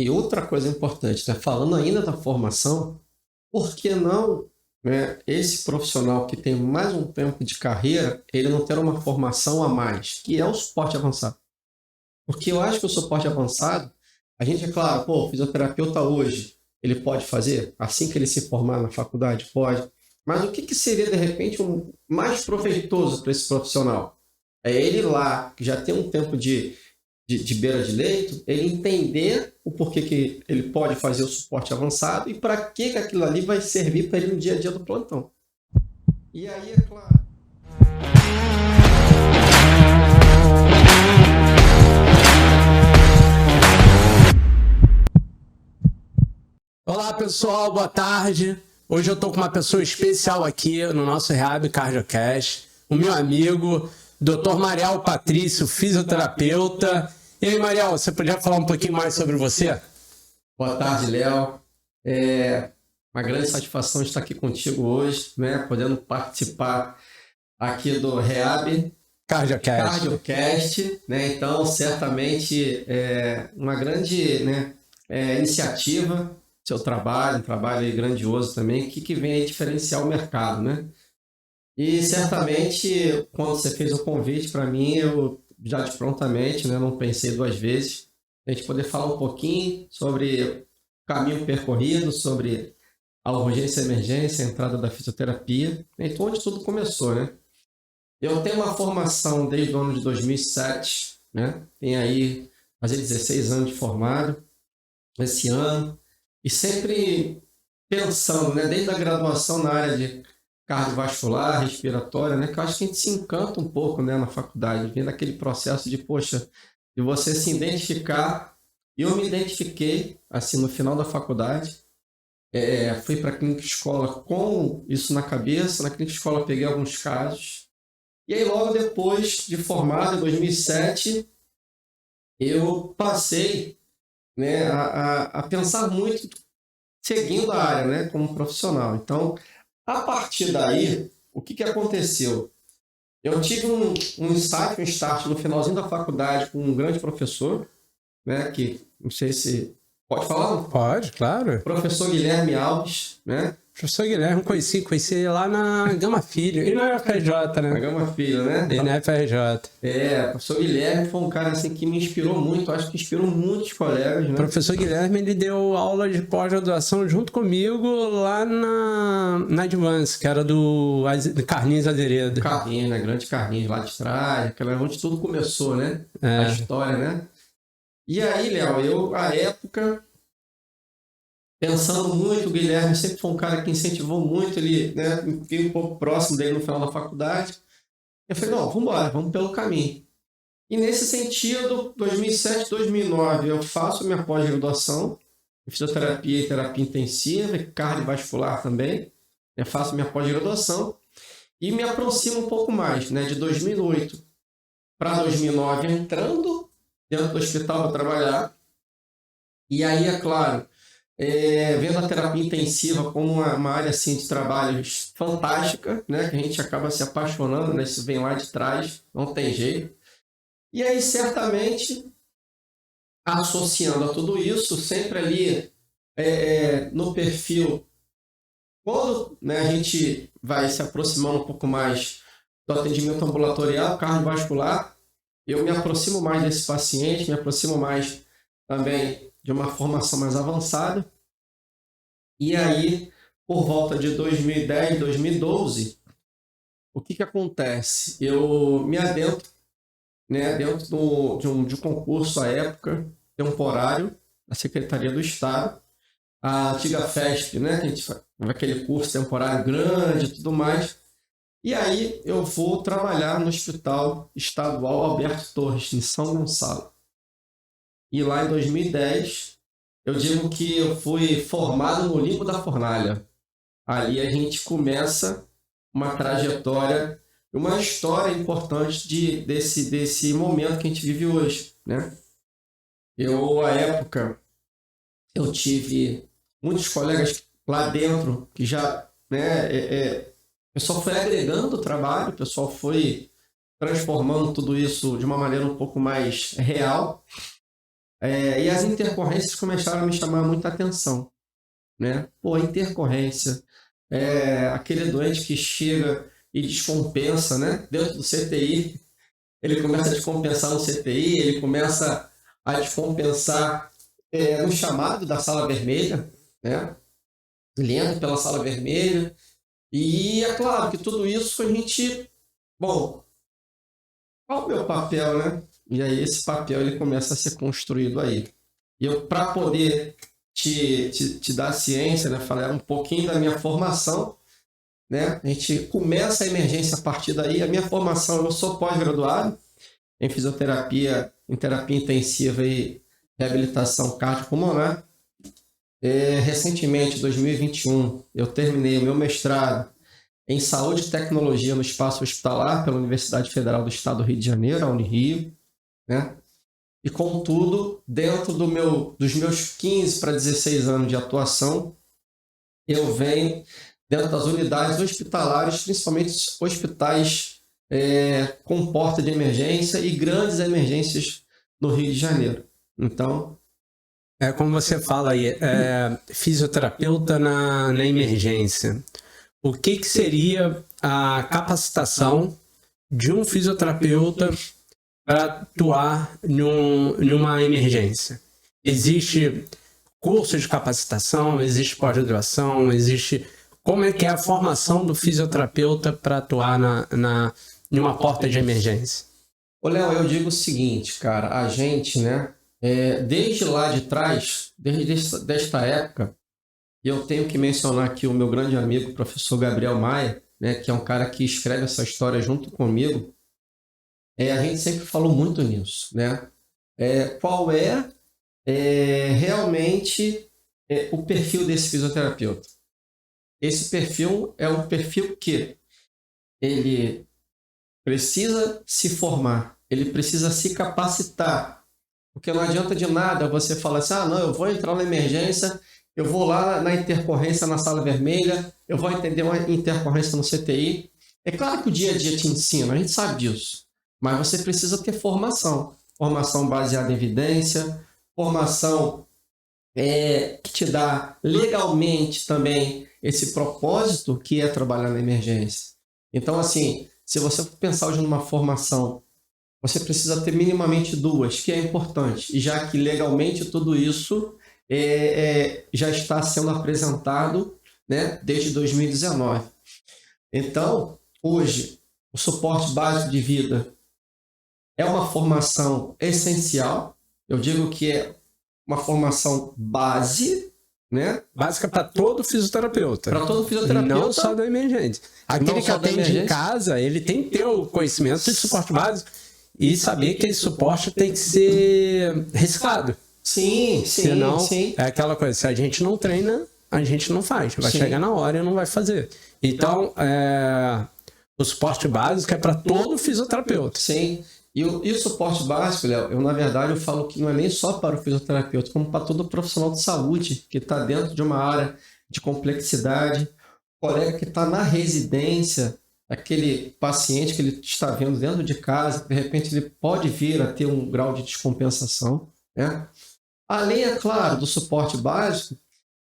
E outra coisa importante, né? Falando ainda da formação, por que não, né, esse profissional que tem mais um tempo de carreira, ele não ter uma formação a mais, que é o suporte avançado? Porque eu acho que o suporte avançado, a gente, é claro, pô, o fisioterapeuta hoje, ele pode fazer, assim que ele se formar na faculdade, pode. Mas o que, que seria, de repente, mais proveitoso para esse profissional? É ele lá, que já tem um tempo de beira de leito, ele entender o porquê que ele pode fazer o suporte avançado e para que aquilo ali vai servir para ele no dia a dia do plantão. E aí, é claro. Olá pessoal, boa tarde. Hoje eu tô com uma pessoa especial aqui no nosso Rehab Cardiocast, o meu amigo, Dr. Mariel Patrício, fisioterapeuta. E aí, Mariel, você podia falar um pouquinho mais sobre você? Boa tarde, Léo. É uma grande satisfação estar aqui contigo hoje, né? Podendo participar aqui do Rehab Cardiocast, né? Então, certamente é uma grande, né, iniciativa, seu trabalho, um trabalho grandioso também, que vem aí diferenciar o mercado, né? E certamente, quando você fez o convite para mim, eu já de prontamente, né, não pensei duas vezes, a gente poder falar um pouquinho sobre o caminho percorrido, sobre a urgência e emergência, a entrada da fisioterapia, então onde tudo começou, né? Eu tenho uma formação desde o ano de 2007, né? Tenho aí fazer 16 anos de formado esse ano, e sempre pensando, né, desde a graduação na área de cardiovascular, respiratória, né, que eu acho que a gente se encanta um pouco, né, na faculdade, vendo aquele processo de, poxa, de você se identificar. E eu me identifiquei, assim, no final da faculdade, fui para a clínica escola com isso na cabeça, na clínica escola peguei alguns casos, e aí logo depois de formado, em 2007, eu passei, né, a pensar muito seguindo a área, né, como profissional. Então, a partir daí, o que aconteceu? Eu tive um insight, um start no finalzinho da faculdade com um grande professor, né, que não sei se pode falar? Pode, claro. Professor Guilherme Alves, né? Professor Guilherme, conheci lá na Gama Filho, e na FRJ, né? Na Gama Filho, né? E na FRJ. O professor Guilherme foi um cara assim, que me inspirou muito, acho que inspirou muitos colegas, né? O professor Guilherme, ele deu aula de pós-graduação junto comigo lá na Advance, que era do Carlinhos Azeredo. Carlinhos, né? Grande Carlinhos lá de trás, aquela onde tudo começou, né? A história, né? E aí, Léo, eu, à época, pensando muito, o Guilherme sempre foi um cara que incentivou muito, ele, né, fiquei um pouco próximo dele no final da faculdade. Eu falei, não, vamos embora, vamos pelo caminho. E nesse sentido, 2007, 2009, eu faço minha pós-graduação em fisioterapia e terapia intensiva, e cardiovascular também. Eu faço minha pós-graduação e me aproximo um pouco mais, né, de 2008 para 2009, entrando dentro do hospital para trabalhar. E aí, é claro, vendo a terapia intensiva como uma área assim, de trabalho fantástica, né, que a gente acaba se apaixonando, né, isso vem lá de trás, não tem jeito. E aí, certamente, associando a tudo isso, sempre ali no perfil, quando, né, a gente vai se aproximando um pouco mais do atendimento ambulatorial, cardiovascular, eu me aproximo mais desse paciente, me aproximo mais também de uma formação mais avançada. E aí, por volta de 2010, 2012, o que acontece? Eu me adentro, né, dentro de um concurso à época, temporário, da Secretaria do Estado, a antiga FESP, né, que a gente faz aquele curso temporário grande e tudo mais. E aí eu vou trabalhar no Hospital Estadual Alberto Torres, em São Gonçalo. E lá em 2010, eu digo que eu fui formado no limbo da fornalha. Ali a gente começa uma trajetória, uma história importante desse momento que a gente vive hoje, né? Eu, à época, eu tive muitos colegas lá dentro que já, né, o pessoal foi agregando o trabalho, o pessoal foi transformando tudo isso de uma maneira um pouco mais real. E as intercorrências começaram a me chamar muita atenção, né? Pô, intercorrência, aquele doente que chega e descompensa, né? Dentro do CTI, ele começa a descompensar no CTI, ele começa a descompensar no chamado da sala vermelha, né? Ele entra pela sala vermelha, e é claro que tudo isso a gente... Bom, qual é o meu papel, né? E aí esse papel ele começa a ser construído aí. E eu, para poder te dar ciência, né? Falar um pouquinho da minha formação, né? A gente começa a emergência a partir daí. A minha formação, eu sou pós-graduado em fisioterapia, em terapia intensiva e reabilitação cardiopulmonar. Recentemente, em 2021, eu terminei o meu mestrado em Saúde e Tecnologia no Espaço Hospitalar pela Universidade Federal do Estado do Rio de Janeiro, a Unirio, né? E, contudo, dentro dos meus 15 para 16 anos de atuação, eu venho dentro das unidades hospitalares, principalmente hospitais com porta de emergência e grandes emergências no Rio de Janeiro. Então... Como você fala aí, fisioterapeuta na emergência. O que seria a capacitação de um fisioterapeuta para atuar numa emergência? Existe curso de capacitação, existe pós-graduação, existe... Como é que é a formação do fisioterapeuta para atuar numa porta de emergência? Ô, Léo, eu digo o seguinte, cara, a gente, né, desde lá de trás, desde esta época, e eu tenho que mencionar aqui o meu grande amigo, o professor Gabriel Maia, né, que é um cara que escreve essa história junto comigo, a gente sempre falou muito nisso, né? Qual realmente o perfil desse fisioterapeuta? Esse perfil é um perfil que ele precisa se formar, ele precisa se capacitar, porque não adianta de nada você falar assim, não, eu vou entrar na emergência, eu vou lá na intercorrência na sala vermelha, eu vou atender uma intercorrência no CTI. É claro que o dia a dia te ensina, a gente sabe disso, mas você precisa ter formação baseada em evidência, formação que te dá legalmente também esse propósito que é trabalhar na emergência. Então, assim, se você pensar hoje numa formação, você precisa ter minimamente duas, que é importante, e já que legalmente tudo isso já está sendo apresentado, né, desde 2019. Então, hoje, o suporte básico de vida é uma formação essencial, eu digo que é uma formação base, né? Básica para todo fisioterapeuta. Para todo fisioterapeuta. Não só da emergência. Aquele que atende em casa, ele tem que ter o conhecimento de suporte básico e saber que esse suporte tem que ser reciclado. Sim. Senão, é aquela coisa, se a gente não treina, a gente não faz. Vai chegar na hora e não vai fazer. Então, o suporte básico é para todo fisioterapeuta. Sim. E o suporte básico, Léo, na verdade, eu falo que não é nem só para o fisioterapeuta, como para todo profissional de saúde que está dentro de uma área de complexidade, o colega que está na residência, aquele paciente que ele está vendo dentro de casa, de repente ele pode vir a ter um grau de descompensação, né? Além, é claro, do suporte básico,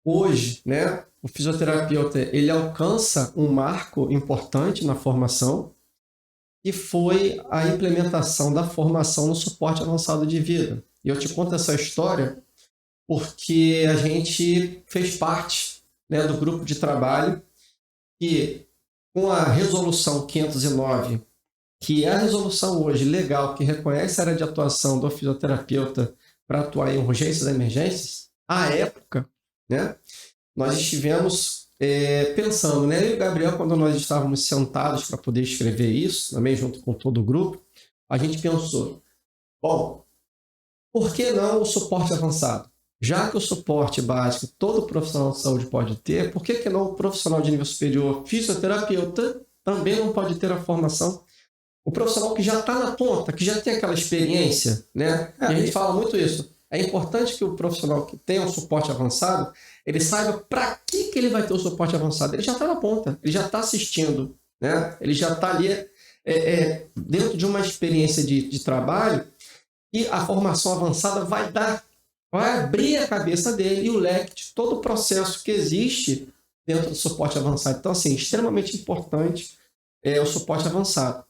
hoje, né, o fisioterapeuta ele alcança um marco importante na formação, e foi a implementação da formação no suporte avançado de vida. E eu te conto essa história porque a gente fez parte, né, do grupo de trabalho que, com a resolução 509, que é a resolução hoje legal que reconhece a área de atuação do fisioterapeuta para atuar em urgências e emergências, à época, né, nós estivemos pensando, né? Eu e o Gabriel, quando nós estávamos sentados para poder escrever isso, também junto com todo o grupo, a gente pensou, bom, por que não o suporte avançado? Já que o suporte básico todo profissional de saúde pode ter, por que não o profissional de nível superior, fisioterapeuta, também não pode ter a formação? O profissional que já está na ponta, que já tem aquela experiência, né? E a gente fala muito isso. É importante que o profissional que tem um suporte avançado, ele saiba para que ele vai ter o suporte avançado. Ele já está na ponta, ele já está assistindo, né? Ele já está ali dentro de uma experiência de trabalho E a formação avançada vai abrir a cabeça dele e o leque de todo o processo que existe dentro do suporte avançado. Então, assim, extremamente importante é o suporte avançado.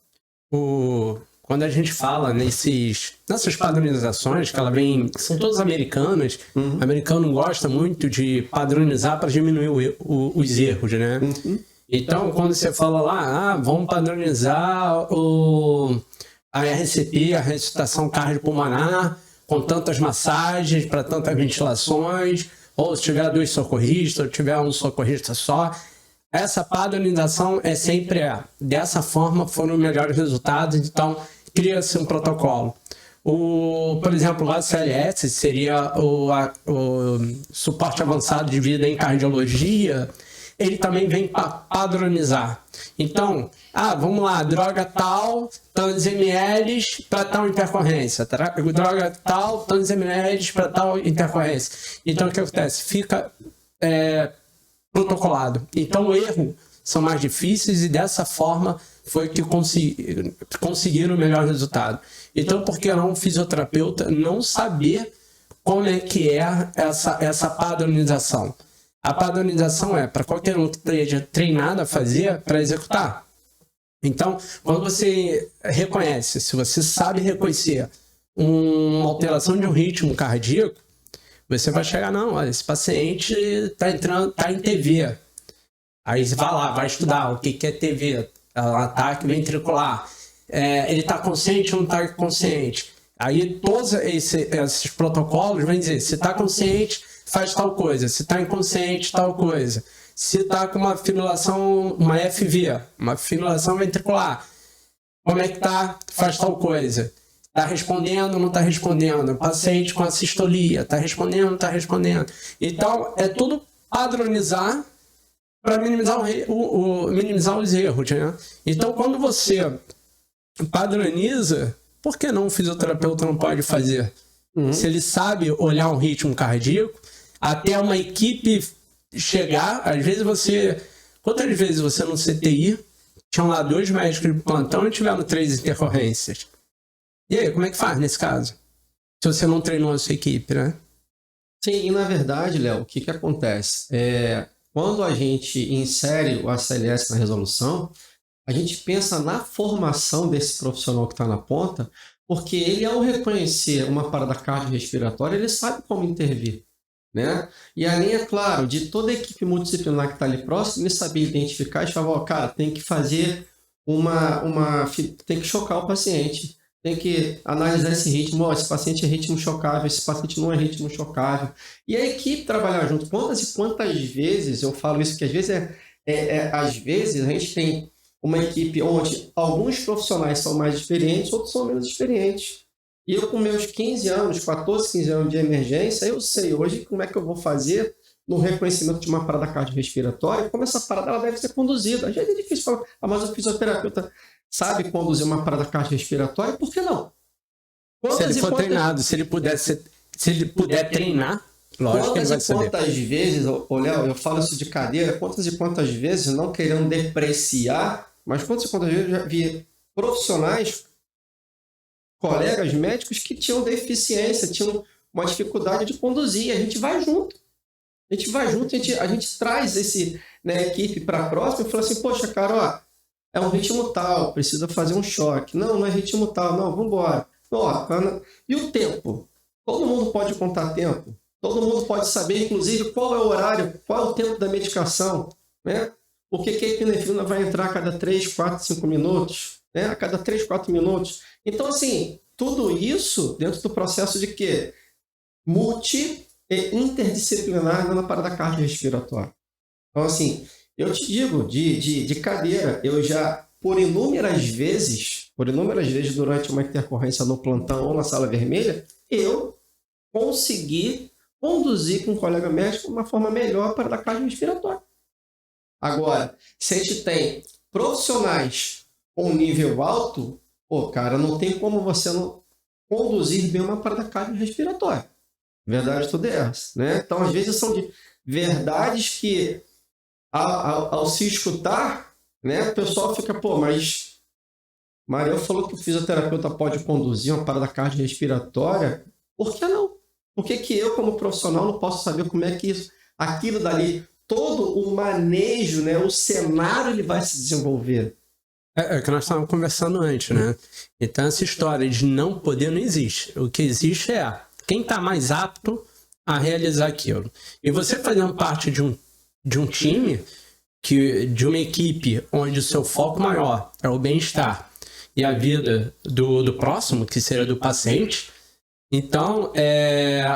Quando a gente fala nessas padronizações, que são todas americanas, o americano gosta muito de padronizar para diminuir os erros, né? Então, quando você fala lá, vamos padronizar a RCP, a ressuscitação cardiopulmonar, com tantas massagens, para tantas ventilações, ou se tiver 2 socorristas, ou tiver um socorrista só. Essa padronização é sempre dessa forma, foram melhores resultados, então cria-se um protocolo. Por exemplo, o ACLS seria o suporte avançado de vida em cardiologia, ele também vem para padronizar. Então, vamos lá, droga tal, tantos ml para tal intercorrência. Droga tal, tantos ml para tal intercorrência. Então, o que acontece? Fica protocolado. Então, o erro são mais difíceis e dessa forma foi que conseguiram o melhor resultado. Então, por que não um fisioterapeuta não saber como é que é essa padronização? A padronização é para qualquer um que esteja treinado a fazer para executar. Então, quando você reconhece, se você sabe reconhecer uma alteração de um ritmo cardíaco, você vai chegar, não, olha, esse paciente está em TV. Aí você vai lá, vai estudar o que é TV, ataque ventricular. Ele está consciente ou não está consciente? Aí todos esses protocolos vão dizer, se está consciente, faz tal coisa. Se está inconsciente, tal coisa. Se está com uma fibrilação, uma FV, uma fibrilação ventricular, como é que está? Faz tal coisa. Está respondendo ou não está respondendo? Paciente com assistolia, está respondendo ou não está respondendo? Então, é tudo padronizar para minimizar, minimizar os erros, né? Então, quando você padroniza, por que não o fisioterapeuta não pode fazer? Se ele sabe olhar um ritmo cardíaco, até uma equipe chegar, às vezes quantas vezes você no CTI, tinham lá 2 médicos de plantão e tiveram 3 intercorrências? E aí, como é que faz nesse caso? Se você não treinou a sua equipe, né? Sim, e na verdade, Léo, o que acontece? Quando a gente insere o ACLS na resolução, a gente pensa na formação desse profissional que está na ponta, porque ele, ao reconhecer uma parada cardiorrespiratória, ele sabe como intervir, né? E além, é claro, de toda a equipe multidisciplinar que está ali próximo, ele sabia identificar e falar, cara, tem que fazer tem que chocar o paciente, tem que analisar esse ritmo, esse paciente é ritmo chocável, esse paciente não é ritmo chocável. E a equipe trabalhar junto. Quantas e quantas vezes, eu falo isso, que às vezes às vezes a gente tem uma equipe onde alguns profissionais são mais experientes, outros são menos experientes. E eu com meus 15 anos, 14, 15 anos de emergência, eu sei hoje como é que eu vou fazer no reconhecimento de uma parada cardiorrespiratória, como essa parada ela deve ser conduzida. Às vezes é difícil falar, mas o fisioterapeuta sabe conduzir uma parada cardiorrespiratória, por que não? Se ele for treinado, se ele puder treinar, lógico que ele vai saber. Quantas vezes, Léo, eu falo isso de cadeira, quantas e quantas vezes, não querendo depreciar, mas quantas e quantas vezes eu já vi profissionais, colegas médicos que tinham deficiência, tinham uma dificuldade de conduzir, a gente vai junto. A gente traz a equipe para a próxima e fala assim, poxa, cara, ó, é um ritmo tal, precisa fazer um choque. Não é ritmo tal, não, vamos embora. E o tempo? Todo mundo pode contar tempo. Todo mundo pode saber, inclusive, qual é o horário, qual é o tempo da medicação, né? Por que a epinefrina vai entrar a cada 3, 4, 5 minutos, né? A cada 3, 4 minutos. Então, assim, tudo isso dentro do processo de quê? Multi e interdisciplinar na parada cardiorrespiratória. Então, assim, eu te digo, de cadeira, eu já, por inúmeras vezes, durante uma intercorrência no plantão ou na sala vermelha, eu consegui conduzir com um colega médico de uma forma melhor para a cardiorrespiratória. Agora, se a gente tem profissionais com nível alto, cara, não tem como você não conduzir bem uma parada cardiorrespiratória. Verdade toda é essa, né? Então, às vezes, são de verdades que, ao se escutar, né, o pessoal fica, mas Mariel falou que o fisioterapeuta pode conduzir uma parada cardiorrespiratória. Por que não? Por que que eu, como profissional, não posso saber como é que isso, aquilo dali, todo o manejo, né, o cenário, ele vai se desenvolver? É o que nós estávamos conversando antes, né? Então, essa história de não poder não existe. O que existe é quem está mais apto a realizar aquilo. E você fazendo parte de um time, de uma equipe onde o seu foco maior é o bem-estar e a vida do próximo, que seria do paciente, então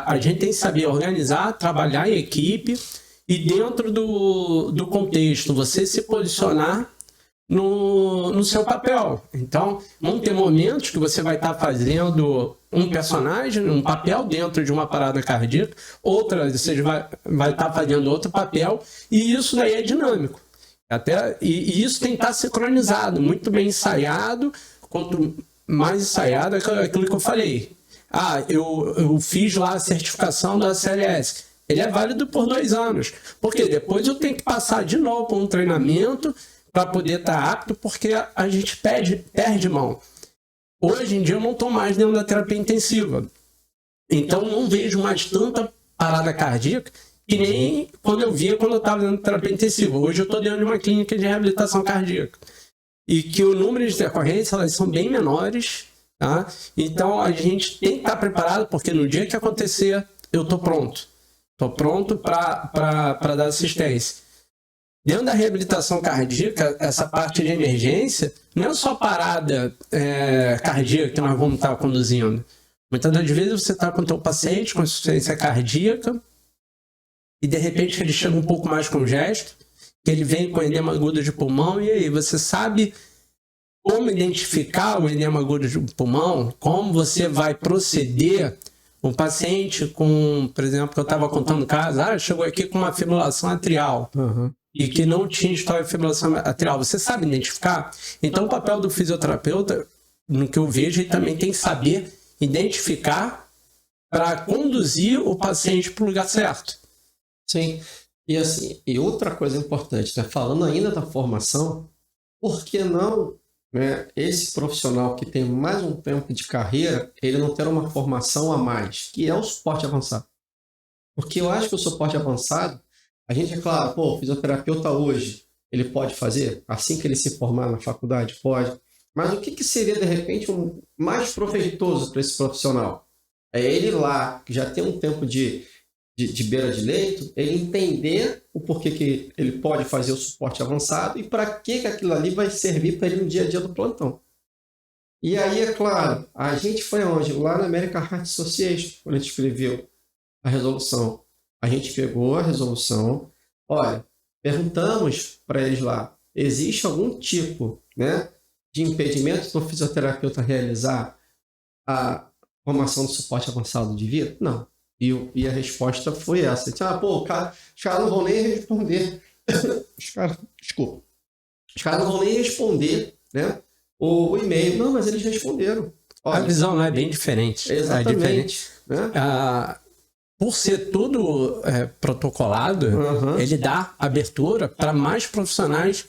a gente tem que saber organizar, trabalhar em equipe e dentro do contexto, você se posicionar no seu papel. Então, vão ter momentos que você vai estar fazendo um personagem, um papel dentro de uma parada cardíaca, outra você vai estar fazendo outro papel, e isso daí é dinâmico. E isso tem que estar sincronizado, muito bem ensaiado. Quanto mais ensaiado, é aquilo que eu falei. Eu fiz lá a certificação da CLS. Ele é válido por 2 anos. Porque depois eu tenho que passar de novo por um treinamento para poder estar apto, porque a gente perde mão. Hoje em dia eu não estou mais dentro da terapia intensiva. Então não vejo mais tanta parada cardíaca que nem quando eu via quando eu estava dentro da terapia intensiva. Hoje eu estou dentro de uma clínica de reabilitação cardíaca. E que o número de decorrências elas são bem menores. Tá? Então a gente tem que estar preparado, porque no dia que acontecer, eu estou pronto. Estou pronto para dar assistência. Dentro da reabilitação cardíaca, essa parte de emergência, não é só parada cardíaca que nós vamos estar conduzindo. Muitas das vezes você está com o teu paciente com insuficiência cardíaca e de repente ele chega um pouco mais congesto, que ele vem com edema agudo de pulmão, e aí você sabe como identificar o edema agudo de pulmão, como você vai proceder. Um paciente com, por exemplo, que eu estava contando o caso, chegou aqui com uma fibrilação atrial. E que não tinha história de fibrilação atrial. Você sabe identificar? Então, o papel do fisioterapeuta, no que eu vejo, ele também tem que saber identificar para conduzir o paciente para o lugar certo. Sim. E assim, e outra coisa importante, né? Falando ainda da formação, por que não, né, esse profissional que tem mais um tempo de carreira, ele não ter uma formação a mais, que é o suporte avançado? Porque eu acho que o suporte avançado, a gente, é claro, o fisioterapeuta hoje, ele pode fazer, assim que ele se formar na faculdade, pode. Mas o que seria, de repente, mais proveitoso para esse profissional? É ele lá, que já tem um tempo de beira de leito, ele entender o porquê que ele pode fazer o suporte avançado e para que aquilo ali vai servir para ele no dia a dia do plantão. E aí, é claro, a gente foi onde? Lá na American Heart Association, quando a gente escreveu a resolução. A gente pegou a resolução, olha, perguntamos para eles lá, existe algum tipo, né, de impedimento do fisioterapeuta realizar a formação do suporte avançado de vida? Não. E a resposta foi essa. Os caras não vão nem responder. Desculpa. Os caras não vão nem responder, né, o e-mail. Não, mas eles responderam. Olha, a visão não é bem diferente. Exatamente. Né? Por ser tudo protocolado, ele dá abertura para mais profissionais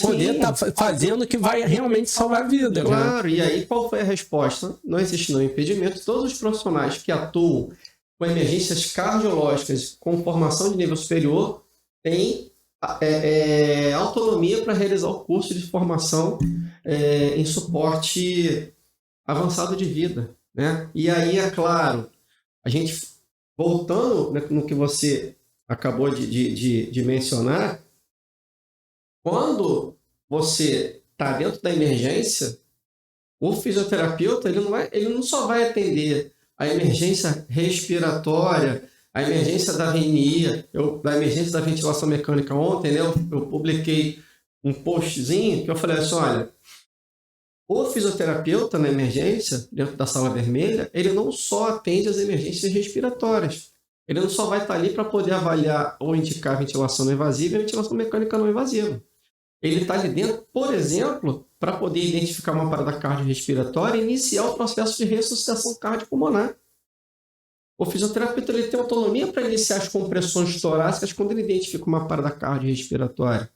poder estar fazendo o que vai realmente salvar a vida. Claro, né? E aí qual foi a resposta? Não existe nenhum impedimento. Todos os profissionais que atuam com emergências cardiológicas com formação de nível superior têm autonomia para realizar o curso de formação em suporte avançado de vida. Né? E aí, é claro, a gente... Voltando, né, no que você acabou de mencionar, quando você está dentro da emergência, o fisioterapeuta ele não só vai atender a emergência respiratória, a emergência da VNI, da emergência da ventilação mecânica. Ontem, né, eu publiquei um postzinho que eu falei assim, olha, o fisioterapeuta na emergência, dentro da sala vermelha, ele não só atende as emergências respiratórias. Ele não só vai estar ali para poder avaliar ou indicar ventilação não invasiva e ventilação mecânica não invasiva. Ele está ali dentro, por exemplo, para poder identificar uma parada cardiorrespiratória e iniciar o processo de ressuscitação cardiopulmonar. O fisioterapeuta ele tem autonomia para iniciar as compressões torácicas quando ele identifica uma parada cardiorrespiratória.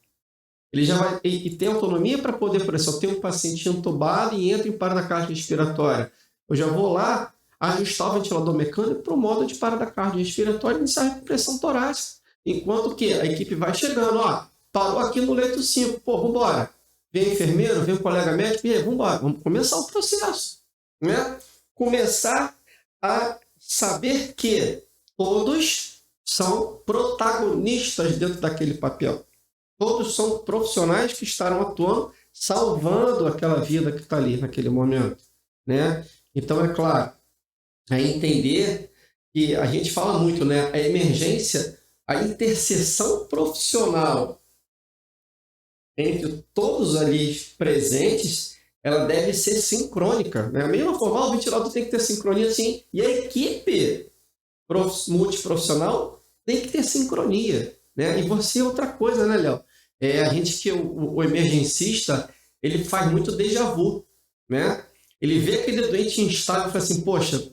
ele já vai e tem autonomia para poder, por exemplo, eu tenho um paciente entubado e entra em parada cardiorrespiratória. Eu já vou lá ajustar o ventilador mecânico para o modo de parada cardiorrespiratória e iniciar a compressão torácica. Enquanto que a equipe vai chegando, ó, parou aqui no leito 5, pô, vambora. Vem enfermeiro, vem o colega médico, e aí, vambora, vamos começar o processo, né? Começar a saber que todos são protagonistas dentro daquele papel. Todos são profissionais que estarão atuando, salvando aquela vida que está ali naquele momento, né? Então, é claro, é entender que a gente fala muito, né? A emergência, a interseção profissional entre todos ali presentes, ela deve ser sincrônica, né? A mesma forma, o ventilador tem que ter sincronia, sim, e a equipe multiprofissional tem que ter sincronia, né? E você é outra coisa, né, Léo? A gente que o emergencista, ele faz muito déjà vu, né? Ele vê aquele doente instável e fala assim, poxa,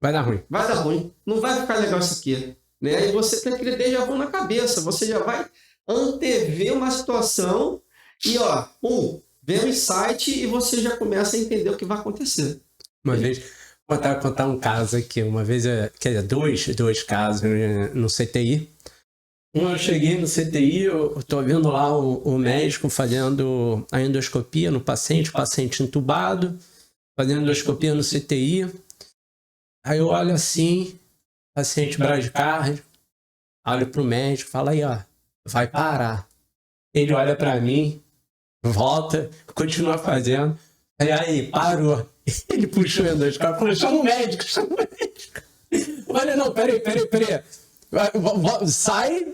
vai dar ruim, não vai ficar legal isso aqui, né? E você tem aquele déjà vu na cabeça, você já vai antever uma situação e, ó, vem um insight e você já começa a entender o que vai acontecer. Uma vez, vou contar um caso aqui, uma vez, quer dizer, dois casos no CTI. Eu cheguei no CTI, eu tô vendo lá o médico fazendo a endoscopia no paciente, o paciente entubado, fazendo endoscopia no CTI. Aí eu olho assim, paciente bradicárdio, olho pro médico, fala aí, ó, vai parar. Ele olha para mim, volta, continua fazendo. Aí, parou. Ele puxou o endoscópio, falou, chama o médico. Olha, não, peraí. Sai,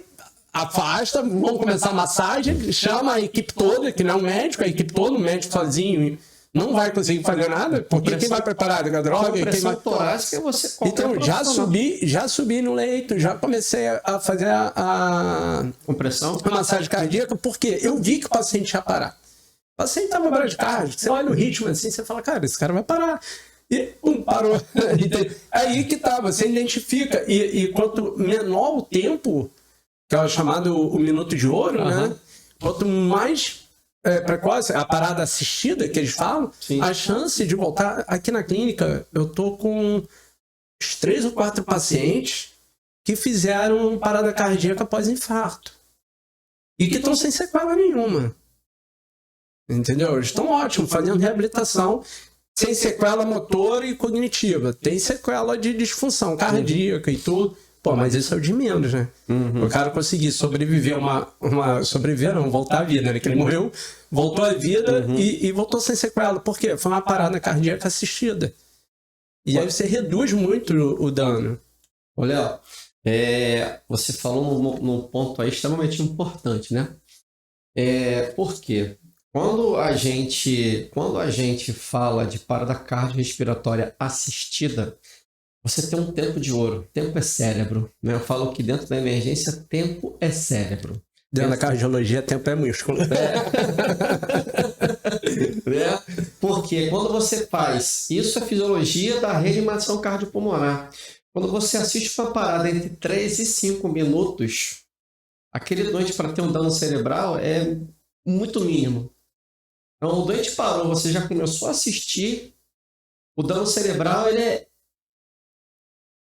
afasta, vamos começar a massagem, chama a equipe toda, que não é um médico, a equipe toda, o médico sozinho não vai conseguir fazer nada, porque quem vai preparar a droga? Quem vai... torácica, você então, já subi no leito, já comecei a fazer a compressão, a massagem cardíaca, porque eu vi que o paciente ia parar. O paciente estava bradicárdico, você olha o ritmo assim, você fala, cara, esse cara vai parar. E parou. Aí que tá, você identifica. E quanto menor o tempo, que é o chamado o minuto de ouro, né? Quanto mais precoce, a parada assistida que eles falam, sim, a chance de voltar. Aqui na clínica, eu tô com uns 3 ou 4 pacientes que fizeram parada cardíaca após infarto. E que estão sem sequela nenhuma. Entendeu? Eles estão ótimos, fazendo reabilitação, sem sequela motora e cognitiva. Tem sequela de disfunção cardíaca e tudo. Pô, mas isso é o de menos, né? O cara conseguir sobreviver voltar à vida, né? Que ele morreu, voltou à vida e voltou sem sequela. Por quê? Foi uma parada cardíaca assistida. E aí você reduz muito o dano. Olha, você falou num ponto aí extremamente importante, né? Por quê? Quando a gente fala de parada cardiorrespiratória assistida, você tem um tempo de ouro. Tempo é cérebro, né? Eu falo que dentro da emergência, tempo é cérebro. Dentro da cardiologia, tempo é músculo. Porque quando você faz... Isso é fisiologia da reanimação cardiopulmonar. Quando você assiste uma parada entre 3 e 5 minutos, aquele doente para ter um dano cerebral é muito mínimo. Então, o doente parou, você já começou a assistir, o dano cerebral ele é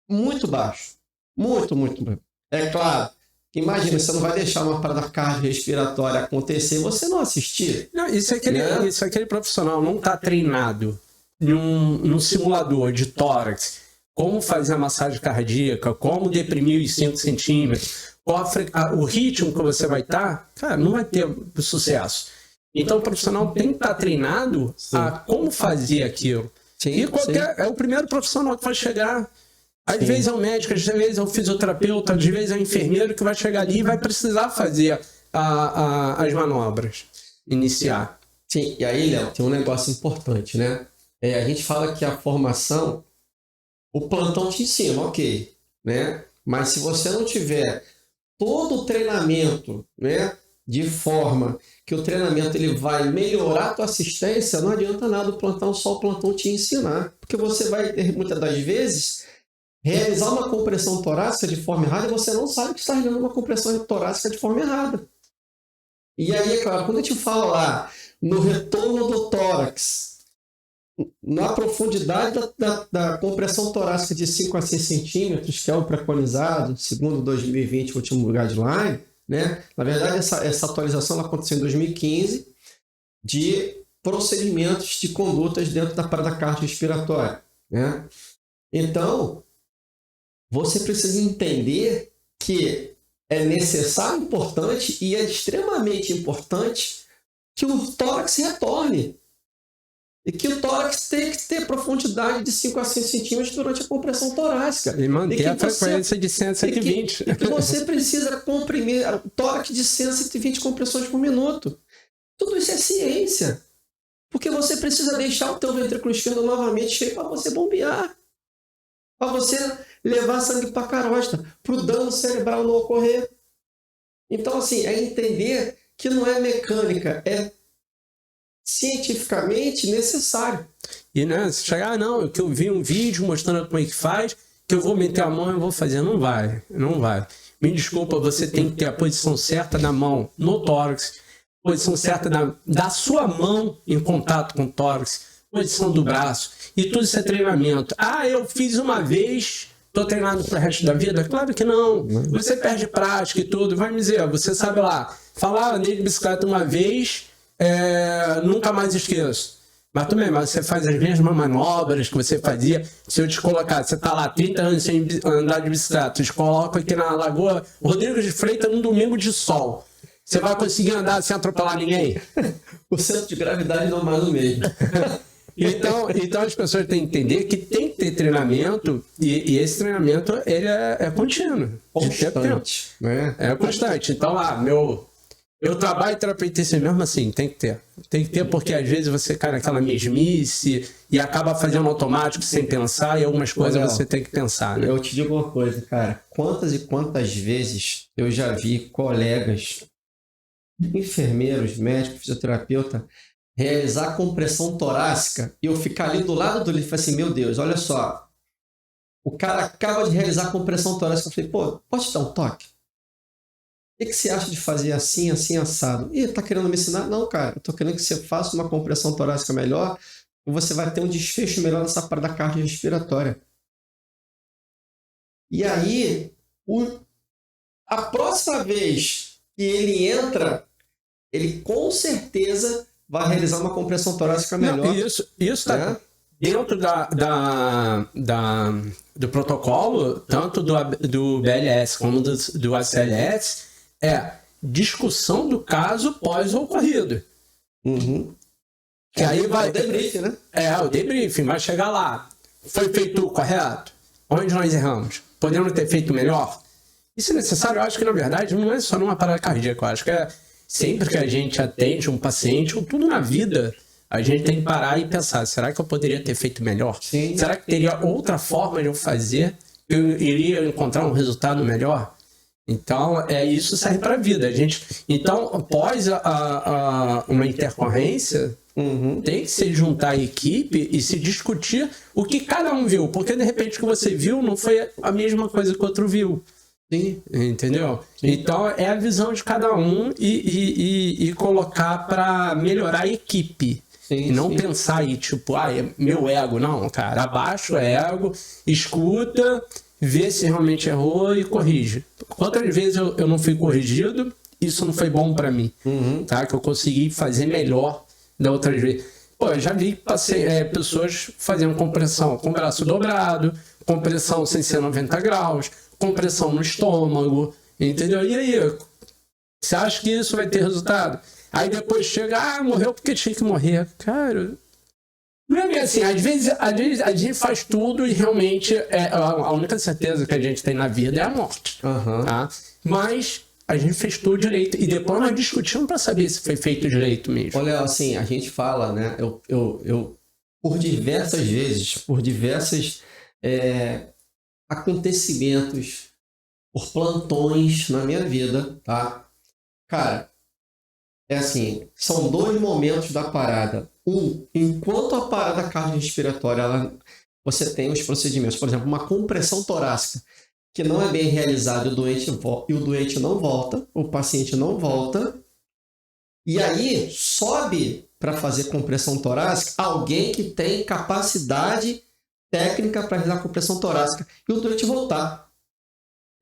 muito baixo. Muito baixo. É claro, imagina, você não vai deixar uma parada cardiorrespiratória acontecer e você não assistir. Não, isso é aquele profissional não está treinado num simulador de tórax, como fazer a massagem cardíaca, como deprimir os 5 centímetros, o ritmo que você vai estar, cara, não vai ter sucesso. Então o profissional tem que estar treinado a como fazer aquilo. Sim, é o primeiro profissional que vai chegar. Às vezes é o médico, às vezes é o fisioterapeuta, às vezes é o enfermeiro que vai chegar ali e vai precisar fazer as manobras, iniciar. Sim, e aí, Léo, tem um negócio importante, né? A gente fala que a formação, o plantão te ensina, ok, né? Mas se você não tiver todo o treinamento, né, de forma que o treinamento ele vai melhorar a tua assistência, não adianta nada só o plantão te ensinar. Porque você vai, muitas das vezes, realizar uma compressão torácica de forma errada e você não sabe que está realizando uma compressão torácica de forma errada. E aí, é claro, quando a gente fala lá no retorno do tórax, na profundidade da compressão torácica de 5 a 6 centímetros, que é o preconizado, segundo 2020, o último guideline, né? Na verdade, essa atualização ela aconteceu em 2015, de procedimentos de condutas dentro da parada cardiorrespiratória, né? Então, você precisa entender que é necessário, importante e é extremamente importante que o tórax retorne. E que o tórax tem que ter profundidade de 5 a 6 centímetros durante a compressão torácica. E manter a frequência de 100 a 120. E que você precisa comprimir o tórax de 100 a 120 compressões por minuto. Tudo isso é ciência. Porque você precisa deixar o teu ventrículo esquerdo novamente cheio para você bombear. Para você levar sangue para a carótida, para o dano cerebral não ocorrer. Então, assim, é entender que não é mecânica, é cientificamente necessário. E né, se chegar, não, que eu vi um vídeo mostrando como é que faz, que eu vou meter a mão e vou fazer. Não vai, não vai. Me desculpa, você tem que ter a posição certa da mão no tórax, posição certa da sua mão em contato com o tórax, posição do braço, e tudo isso é treinamento. Ah, eu fiz uma vez, estou treinado para o resto da vida? Claro que não. Você perde prática e tudo. Vai me dizer, você sabe lá, falar, andei de bicicleta uma vez, nunca mais esqueço. Mas também, mas você faz as mesmas manobras que você fazia. Se eu te colocar, você está lá 30 anos sem andar de bicicleta, eu te coloco aqui na Lagoa Rodrigo de Freitas num domingo de sol. Você vai conseguir andar sem atropelar ninguém? O centro de gravidade não é mais o mesmo. Então as pessoas têm que entender que tem que ter treinamento e esse treinamento ele é contínuo. Constante. É constante. Então, meu trabalho terapêutico mesmo assim, tem que ter. Tem que ter porque às vezes você cai naquela mesmice e acaba fazendo automático sem pensar e algumas coisas você tem que pensar, né? Eu te digo uma coisa, cara. Quantas e quantas vezes eu já vi colegas, enfermeiros, médicos, fisioterapeuta, realizar compressão torácica e eu ficar ali do lado do livro e falar assim, meu Deus, olha só, o cara acaba de realizar compressão torácica. Eu falei, pô, pode te dar um toque? O que você acha de fazer assim, assim, assado? Ih, tá querendo me ensinar? Não, cara, eu tô querendo que você faça uma compressão torácica melhor e você vai ter um desfecho melhor nessa parada cardiorrespiratória. E aí, a próxima vez que ele entra, ele com certeza vai realizar uma compressão torácica melhor. Não, isso está dentro do protocolo, tanto do BLS como do ACLS, discussão do caso pós-ocorrido. Uhum. Que aí vai... O debriefing, né? O debriefing, vai chegar lá. Foi feito correto? Onde nós erramos? Podemos ter feito melhor? Isso é necessário? Eu acho que, na verdade, não é só numa parada cardíaca. Eu acho que sempre que a gente atende um paciente, ou tudo na vida, a gente tem que parar e pensar, será que eu poderia ter feito melhor? Sim. Será que teria outra forma de eu fazer? Eu iria encontrar um resultado melhor? Então, isso serve para a vida. Então, após uma intercorrência, tem que se juntar a equipe e se discutir o que cada um viu. Porque, de repente, o que você viu não foi a mesma coisa que o outro viu. Sim. Entendeu? Então, é a visão de cada um e colocar para melhorar a equipe. Sim, e não pensar aí, tipo, é meu ego. Não, cara, abaixa o ego, escuta, vê se realmente errou e corrige. Quantas vezes eu não fui corrigido, isso não foi bom para mim, tá? Que eu consegui fazer melhor da outra vez. Pô, eu já vi pessoas fazendo compressão com o braço dobrado, compressão sem ser 90 graus, compressão no estômago, entendeu? E aí, você acha que isso vai ter resultado? Aí depois chega, morreu porque tinha que morrer. Cara, não é bem assim. Às vezes a gente faz tudo e realmente a única certeza que a gente tem na vida é a morte. Tá? Mas a gente fez tudo direito. E depois nós discutimos para saber se foi feito direito mesmo. Olha, assim, a gente fala, né? Eu por diversas vezes, por diversos acontecimentos, por plantões na minha vida, tá? Cara, assim, são dois momentos da parada. Enquanto a parada cardiorrespiratória, você tem os procedimentos, por exemplo, uma compressão torácica, que não é bem realizada e o doente não volta, o paciente não volta, E aí sobe para fazer compressão torácica alguém que tem capacidade técnica para realizar compressão torácica e o doente voltar.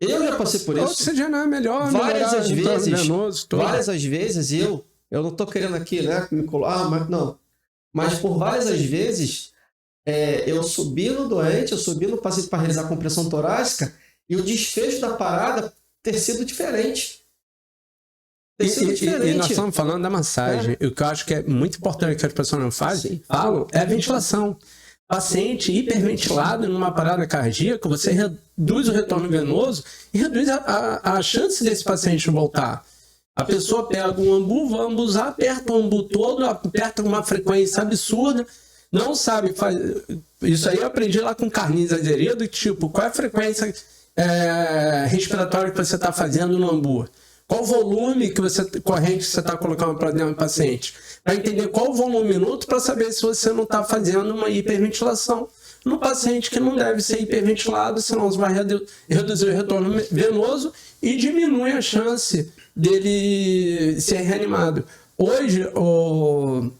Eu já passei por isso. Oxigenar melhor, várias as vezes. Venoso, várias as vezes eu não tô querendo aqui, né? Mas não. Mas por várias as vezes eu subi no doente, eu subi no paciente para realizar compressão torácica e o desfecho da parada ter sido diferente. E nós estamos falando da massagem. O que eu acho que é muito importante que as pessoas não falam é a ventilação. Paciente hiperventilado numa parada cardíaca, você reduz o retorno venoso e reduz a chance desse paciente voltar. A pessoa pega um ambu, vai ambuzar, aperta o ambu todo, aperta com uma frequência absurda, não sabe fazer. Isso aí eu aprendi lá com Carlinhos Azeredo, tipo, qual é a frequência respiratória que você está fazendo no ambu? Qual o volume corrente que você está colocando para dentro do paciente? Para entender qual o volume minuto para saber se você não está fazendo uma hiperventilação no paciente que não deve ser hiperventilado, senão você vai reduzir o retorno venoso e diminui a chance dele ser reanimado. Hoje, o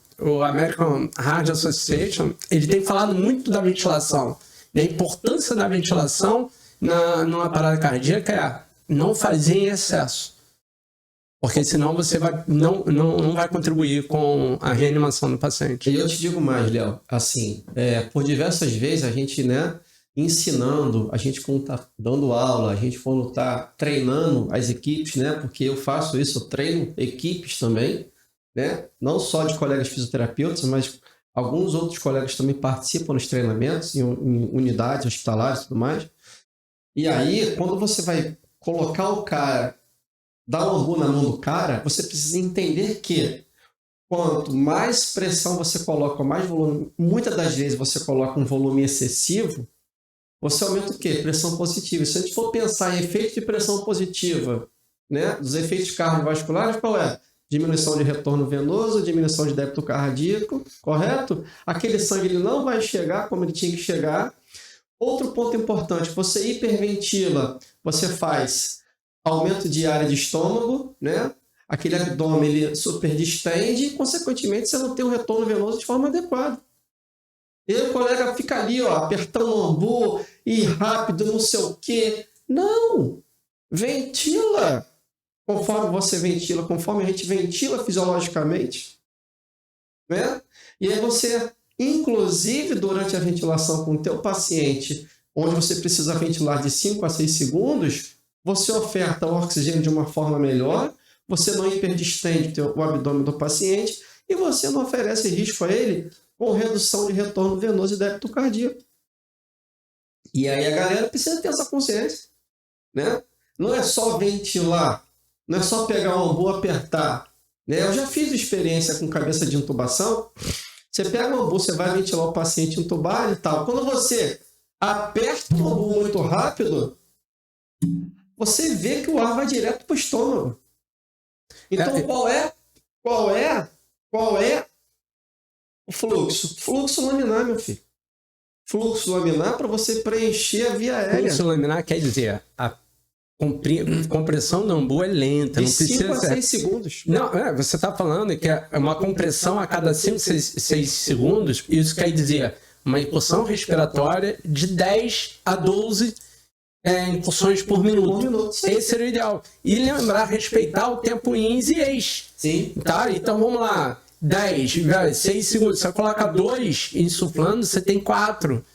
American Heart Association ele tem falado muito da ventilação. E a importância da ventilação numa parada cardíaca não fazer em excesso. Porque senão você não vai contribuir com a reanimação do paciente. E eu te digo mais, Léo, assim, por diversas vezes a gente, ensinando, a gente quando está dando aula, a gente quando está treinando as equipes, porque eu faço isso, eu treino equipes também, não só de colegas fisioterapeutas, mas alguns outros colegas também participam nos treinamentos, em unidades hospitalares e tudo mais. E aí, quando você vai colocar o cara, dar um ambu na mão do cara, você precisa entender que quanto mais pressão você coloca, mais volume, muitas das vezes você coloca um volume excessivo, você aumenta o quê? Pressão positiva. Se a gente for pensar em efeito de pressão positiva, dos efeitos cardiovasculares, qual é? Diminuição de retorno venoso, diminuição de débito cardíaco, correto? Aquele sangue ele não vai chegar como ele tinha que chegar. Outro ponto importante, você hiperventila, você faz aumento de área de estômago, aquele abdômen ele super distende e, consequentemente, você não tem um retorno venoso de forma adequada. E o colega fica ali, apertando o ambu e rápido, não sei o quê. Não! Ventila! Conforme você ventila, conforme a gente ventila fisiologicamente, E aí você, inclusive, durante a ventilação com o teu paciente, onde você precisa ventilar de 5 a 6 segundos, você oferta o oxigênio de uma forma melhor, você não hiperdistende o abdômen do paciente e você não oferece risco a ele com redução de retorno venoso e débito cardíaco. E aí a galera precisa ter essa consciência, Não é só ventilar, não é só pegar um ambu e apertar. Eu já fiz experiência com cabeça de intubação. Você pega um ambu, você vai ventilar o paciente intubado e tal. Quando você aperta o ambu muito rápido, você vê que o ar vai direto para o estômago. Então, qual é o fluxo? Fluxo laminar, meu filho. Fluxo laminar para você preencher a via aérea. Fluxo laminar quer dizer a compressão do ambu é lenta. De 5 a 6 segundos. Não, você está falando que é uma compressão a cada 5, 6 segundos. Isso quer dizer uma incursão respiratória de 10 a 12 incursões por minuto. Esse seria o ideal. E lembrar, respeitar o tempo ins e ex. Sim. Tá? Então vamos lá. 10, 6 segundos. Você coloca 2 insuflando, você tem 4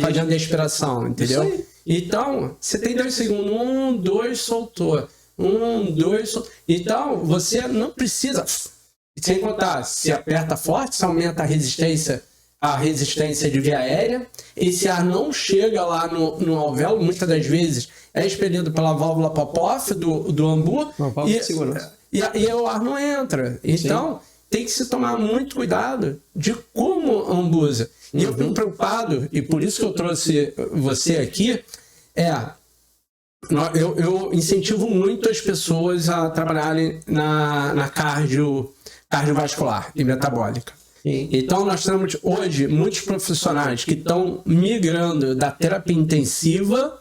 fazendo a expiração, entendeu? Então, você tem 2 segundos. 1, 2, soltou. 1, 2, soltou. Então, você não precisa. Sem contar, se aperta forte, você aumenta a resistência de via aérea. Esse ar não chega lá no alvéolo, muitas das vezes é expelido pela válvula Popov do ambu. E o ar não entra. Então, tem que se tomar muito cuidado de como ambusa. E eu fico preocupado, e por isso que eu trouxe você aqui, eu incentivo muito as pessoas a trabalharem na cardiovascular e metabólica. Sim. Então, nós temos hoje muitos profissionais que estão migrando da terapia intensiva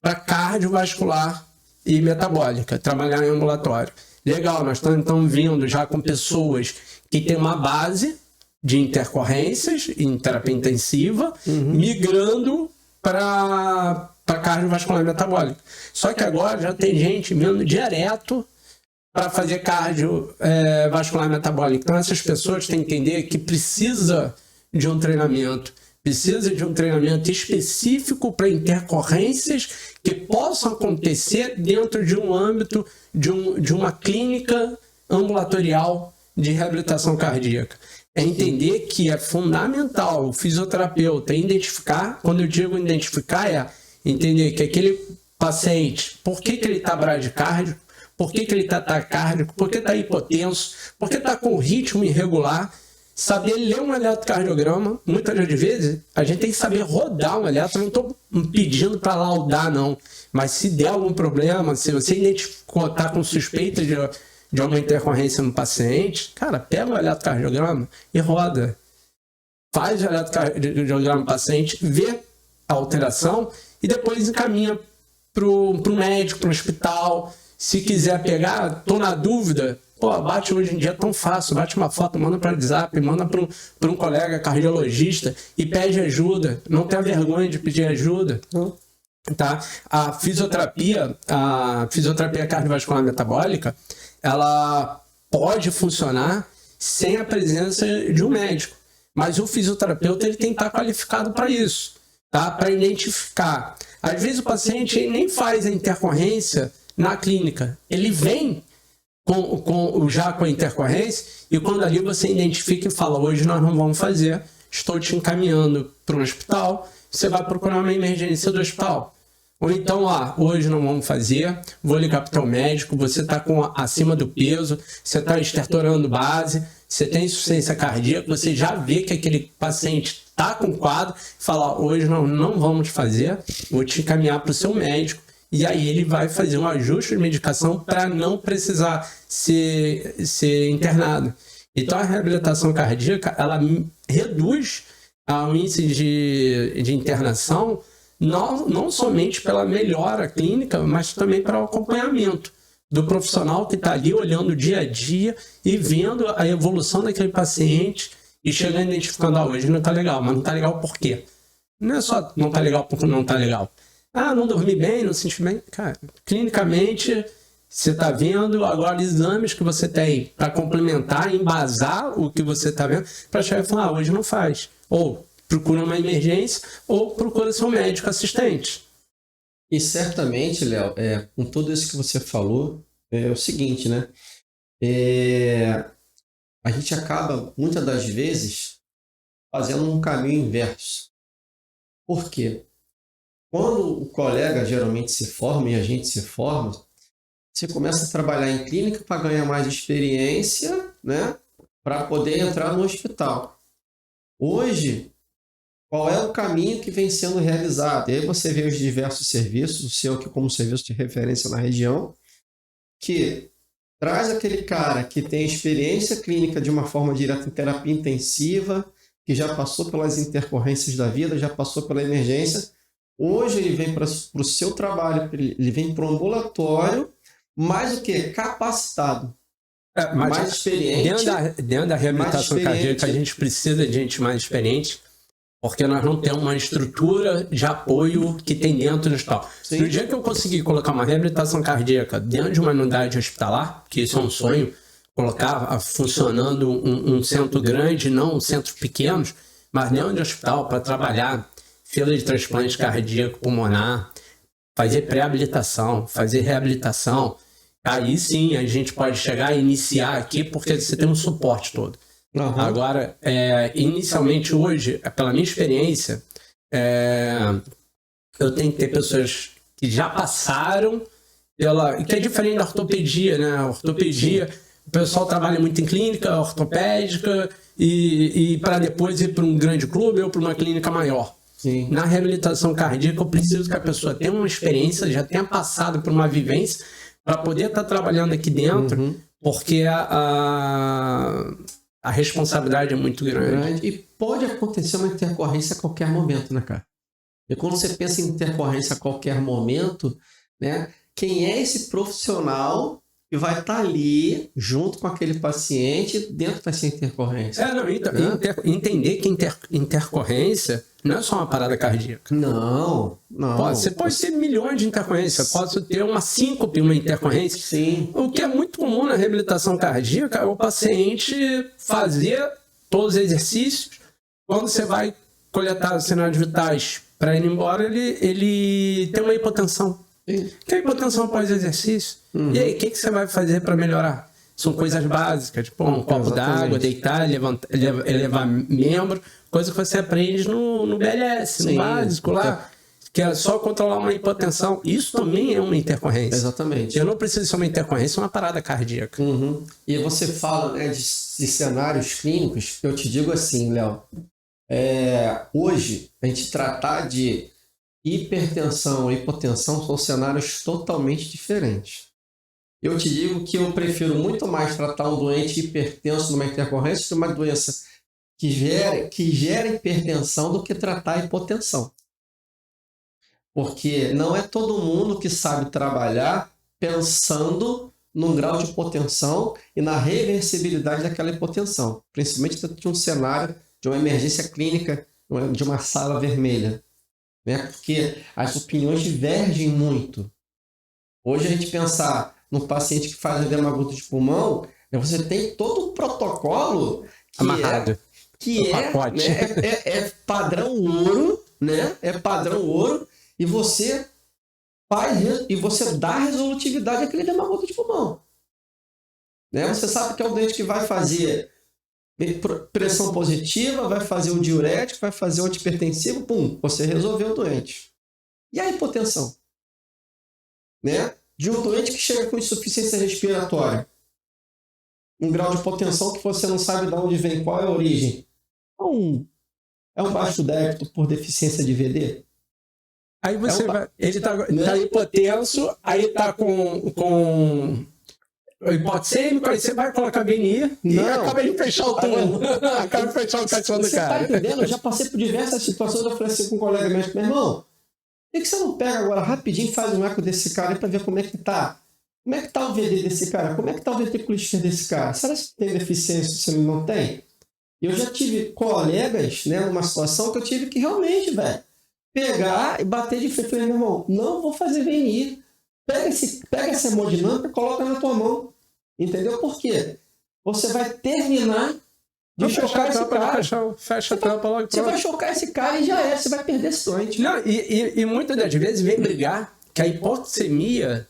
para cardiovascular e metabólica, trabalhar em ambulatório. legal, nós estamos vindo já com pessoas que têm uma base de intercorrências em terapia intensiva, migrando para cardiovascular metabólica. Só que agora já tem gente vindo direto para fazer cardiovascular metabólica. Então essas pessoas têm que entender que precisa de um treinamento específico para intercorrências que possam acontecer dentro de um âmbito de uma clínica ambulatorial de reabilitação cardíaca. É entender que é fundamental o fisioterapeuta identificar, quando eu digo identificar, é entender que aquele paciente, por que ele está bradicárdico, por que ele está taquicárdico, por que está hipotenso, por que está com ritmo irregular, saber ler um eletrocardiograma. Muitas das vezes a gente tem que saber rodar um eletro, não estou pedindo para laudar não, mas se der algum problema, se você identificou, está com suspeita de uma intercorrência no paciente, cara, pega o eletrocardiograma e roda. Faz o eletrocardiograma no paciente, vê a alteração e depois encaminha para o médico, para o hospital. Se quiser pegar, estou na dúvida, bate hoje em dia é tão fácil, bate uma foto, manda para o WhatsApp, manda para um colega cardiologista e pede ajuda. Não tenha vergonha de pedir ajuda. Tá? A fisioterapia cardiovascular metabólica, ela pode funcionar sem a presença de um médico, mas o fisioterapeuta ele tem que estar qualificado para isso, tá? Para identificar. Às vezes o paciente nem faz a intercorrência na clínica, ele vem já com a intercorrência e quando ali você identifica e fala, hoje nós não vamos fazer, estou te encaminhando para um hospital, você vai procurar uma emergência do hospital. Ou então, hoje não vamos fazer, vou ligar para o teu médico, você está acima do peso, você está estertorando base, você tem insuficiência cardíaca, você já vê que aquele paciente está com quadro, fala, hoje não vamos fazer, vou te encaminhar para o seu médico, e aí ele vai fazer um ajuste de medicação para não precisar ser internado. Então a reabilitação cardíaca, ela reduz o índice de internação, não somente pela melhora clínica, mas também para o acompanhamento do profissional que está ali olhando dia a dia e vendo a evolução daquele paciente e chegando identificando, hoje não está legal, mas não está legal por quê? Não é só não está legal porque não está legal. Não dormi bem, não senti bem. Cara, clinicamente, você está vendo agora exames que você tem para complementar, embasar o que você está vendo, para chegar e falar, hoje não faz. Ou procura uma emergência ou procura seu médico assistente. E certamente, Léo, com tudo isso que você falou, é o seguinte, né? A gente acaba, muitas das vezes, fazendo um caminho inverso. Por quê? Quando o colega geralmente se forma e a gente se forma, você começa a trabalhar em clínica para ganhar mais experiência, né? Para poder entrar no hospital. Hoje, qual é o caminho que vem sendo realizado? E aí você vê os diversos serviços, o seu aqui como serviço de referência na região, que traz aquele cara que tem experiência clínica de uma forma direta em terapia intensiva, que já passou pelas intercorrências da vida, já passou pela emergência. Hoje ele vem para o seu trabalho, ele vem para o ambulatório, mais o quê? Capacitado. Mais experiente. Dentro da reabilitação cardíaca, a gente precisa de gente mais experiente, porque nós não temos uma estrutura de apoio que tem dentro do hospital. Sim. No dia que eu conseguir colocar uma reabilitação cardíaca dentro de uma unidade hospitalar, que isso é um sonho, colocar funcionando um centro grande, não centros pequenos, mas dentro de hospital para trabalhar fila de transplante cardíaco pulmonar, fazer pré-habilitação, fazer reabilitação, aí sim a gente pode chegar e iniciar aqui, porque você tem um suporte todo. Uhum. Agora, inicialmente hoje, pela minha experiência, eu tenho que ter pessoas que já passaram que é diferente da ortopedia, né? A ortopedia, o pessoal trabalha muito em clínica ortopédica e para depois ir para um grande clube ou para uma clínica maior. Sim. Na reabilitação cardíaca, eu preciso que a pessoa tenha uma experiência, já tenha passado por uma vivência para poder estar trabalhando aqui dentro, porque a responsabilidade é muito grande. E pode acontecer uma intercorrência a qualquer momento, né, cara? E quando você pensa em intercorrência a qualquer momento, né, quem é esse profissional que vai estar ali junto com aquele paciente dentro dessa intercorrência. Não, então, entender que intercorrência não é só uma parada cardíaca. Não. Você pode ter milhões de intercorrências. Pode ter uma síncope, uma intercorrência. Sim. O que é muito comum na reabilitação cardíaca é o paciente fazer todos os exercícios. Quando você vai coletar os sinais vitais para ir embora, ele tem uma hipotensão. Que é hipotensão pós-exercício. E aí, o que você vai fazer para melhorar? São coisas básicas, tipo um copo d'água, deitar, elevar membro, coisa que você aprende no BLS, no básico lá, que é só controlar uma hipotensão. Isso também é uma intercorrência. Exatamente. Eu não preciso ser uma intercorrência, é uma parada cardíaca. E você fala, né, de cenários clínicos, eu te digo assim, Léo, hoje a gente tratar de hipertensão e hipotensão são cenários totalmente diferentes. Eu te digo que eu prefiro muito mais tratar um doente hipertenso numa intercorrência de uma doença que gera hipertensão do que tratar a hipotensão. Porque não é todo mundo que sabe trabalhar pensando num grau de hipotensão e na reversibilidade daquela hipotensão, principalmente dentro de um cenário de uma emergência clínica, de uma sala vermelha. Né? Porque as opiniões divergem muito. Hoje a gente pensar no paciente que faz edema agudo de pulmão, você tem todo um protocolo amarrado, é padrão ouro, né? É padrão ouro, e você dá resolutividade àquele edema agudo de pulmão. Né? Você sabe que é o doente que vai fazer pressão positiva, vai fazer um diurético, vai fazer um antihipertensivo, pum, você resolveu o doente. E a hipotensão? Né? De um doente que chega com insuficiência respiratória, um grau de hipotensão que você não sabe de onde vem, qual é a origem. É um baixo débito por deficiência de VD? Aí ele tá hipotenso, aí tá com hipoxêmico, aí você vai colocar VNI e acaba de fechar o túmulo. Acaba de fechar o caixão do cara. Você tá entendendo? Eu já passei por diversas situações, eu falei assim com um colega médico, meu irmão, por que você não pega agora rapidinho e faz um eco desse cara aí pra ver como é que tá? Como é que tá o VD desse cara? Como é que tá o ventriculo esquerdo desse cara? Será que tem deficiência se ele não tem? Eu já tive colegas, né, numa situação que eu tive que realmente, velho, pegar e bater de frente. Falei, meu irmão, não vou fazer VNI. Pega essa hemodinâmica e coloca na tua mão. Entendeu? Por quê? Você vai terminar de chocar esse cara. Fecha a tampa logo. Você vai chocar esse cara e já é. Você vai perder esse doente. Não, e muitas das vezes vem brigar que a hipoxemia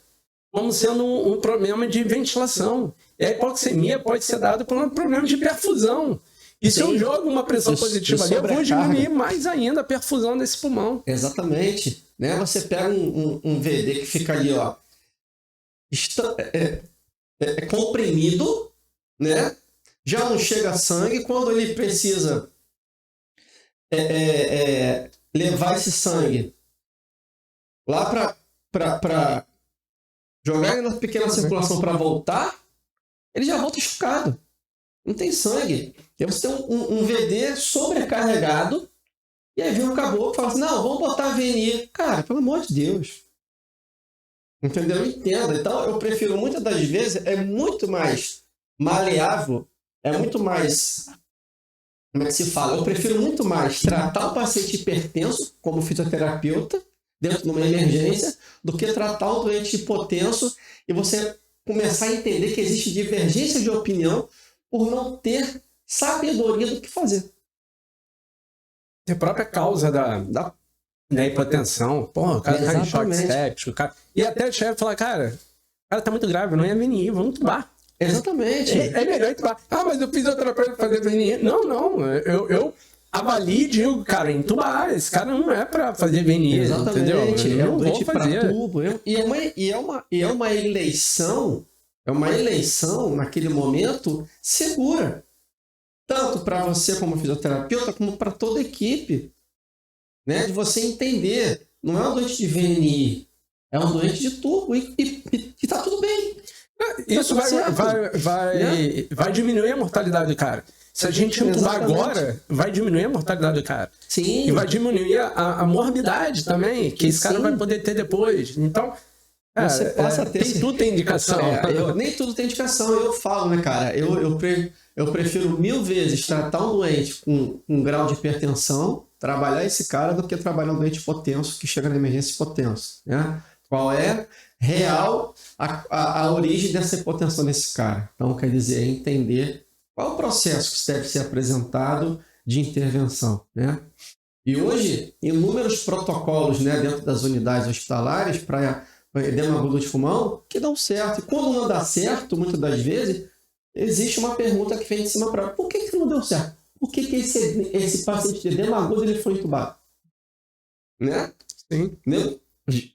como sendo um problema de ventilação. E a hipoxemia pode ser dada por um problema de perfusão. E se eu jogo uma pressão positiva ali, eu vou diminuir mais ainda a perfusão desse pulmão. Exatamente. Né? Você pega um VD que fica ali, ó, comprimido, né? Já não chega sangue. Quando ele precisa levar esse sangue lá para jogar na pequena circulação para voltar, ele já volta chocado. Não tem sangue. E aí você tem um VD sobrecarregado, e aí vem um caboclo e fala assim, não, vamos botar VNI. Cara, pelo amor de Deus. Entendeu? Entenda. Então, eu prefiro muitas das vezes, é muito mais maleável, é muito mais, como é que se fala? Eu prefiro muito mais tratar o paciente hipertenso como fisioterapeuta, dentro de uma emergência, do que tratar o doente hipotenso e você começar a entender que existe divergência de opinião por não ter sabedoria do que fazer. A própria causa da hipotensão. Porra, o cara tá em choque séptico. E até o chefe fala, cara, o cara tá muito grave, não é VNI, vamos entubar. Exatamente. É melhor entubar. Ah, mas eu fiz fisioterapeuta fazer VNI. Não. Eu avalio e digo, cara, entubar. Esse cara não é pra fazer VNI. Exatamente. Entendeu? É um doente pra tubo. E é uma eleição. É uma eleição, naquele momento, segura. Tanto para você como fisioterapeuta, como para toda a equipe. Né? De você entender. Não é um doente de VNI. É um doente de tubo. E tá tudo bem. Isso vai diminuir a mortalidade do cara. Se a gente entubar agora, vai diminuir a mortalidade do cara. Sim. E vai diminuir a morbidade também, que esse cara vai poder ter depois. Então, você passa a ter... Tudo tem indicação. Nem tudo tem indicação. Eu falo, né, cara? Eu prefiro 1000 vezes tratar um doente com um grau de hipertensão, trabalhar esse cara, do que trabalhar um doente hipotenso que chega na emergência hipotenso, né? Qual é real a origem dessa hipotensão desse cara? Então, quer dizer, entender qual é o processo que deve ser apresentado de intervenção, né? E hoje, inúmeros protocolos, né, dentro das unidades hospitalares para edema agudo de pulmão que dão certo. E quando não dá certo, muitas das vezes, existe uma pergunta que vem de cima para por que não deu certo? Por que esse paciente de edema agudo ele foi entubado? Né? Sim. Entendeu?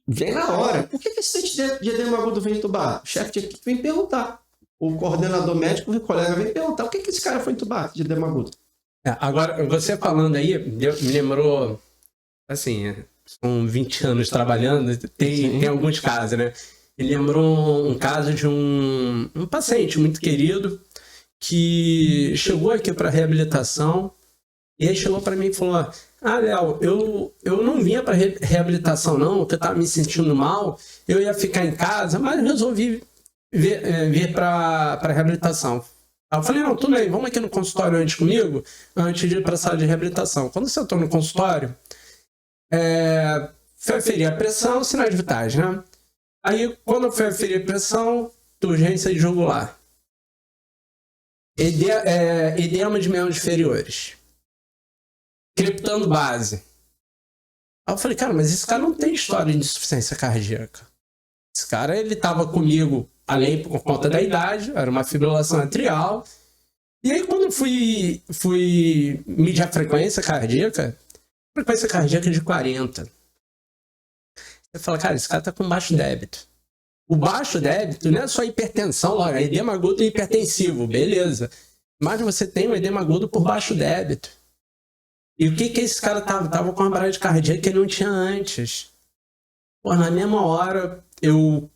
Vem na hora. Por que esse paciente de edema agudo vem entubado? O chefe de equipe vem perguntar. O coordenador médico, o colega vem perguntar. Por que esse cara foi entubado de edema agudo? Agora, você falando aí, me lembrou, assim, são 20 anos trabalhando, tem alguns casos, né? Me lembrou um caso de um paciente muito querido que chegou aqui para reabilitação e aí chegou para mim e falou: Léo, eu não vinha para reabilitação não, porque eu estava me sentindo mal, eu ia ficar em casa, mas resolvi vir para reabilitação. Aí eu falei: não, tudo bem, vamos aqui no consultório antes comigo, antes de ir para a sala de reabilitação. Quando você entrou no consultório, foi aferir a pressão, sinais vitais, né? Aí, quando eu fui aferir a pressão, urgência de jugular. Edema de membros inferiores. Criptando base. Aí eu falei: cara, mas esse cara não tem história de insuficiência cardíaca. Esse cara, ele estava comigo, além por conta da idade, era uma fibrilação atrial. E aí, quando eu fui medir a frequência cardíaca de 40. Você fala: cara, esse cara tá com baixo débito. O baixo débito não é só hipertensão, é edema agudo e hipertensivo, beleza. Mas você tem um edema agudo por baixo débito. E o que esse cara tava? Tava com uma bradicardia que ele não tinha antes. Pô, na mesma hora, eu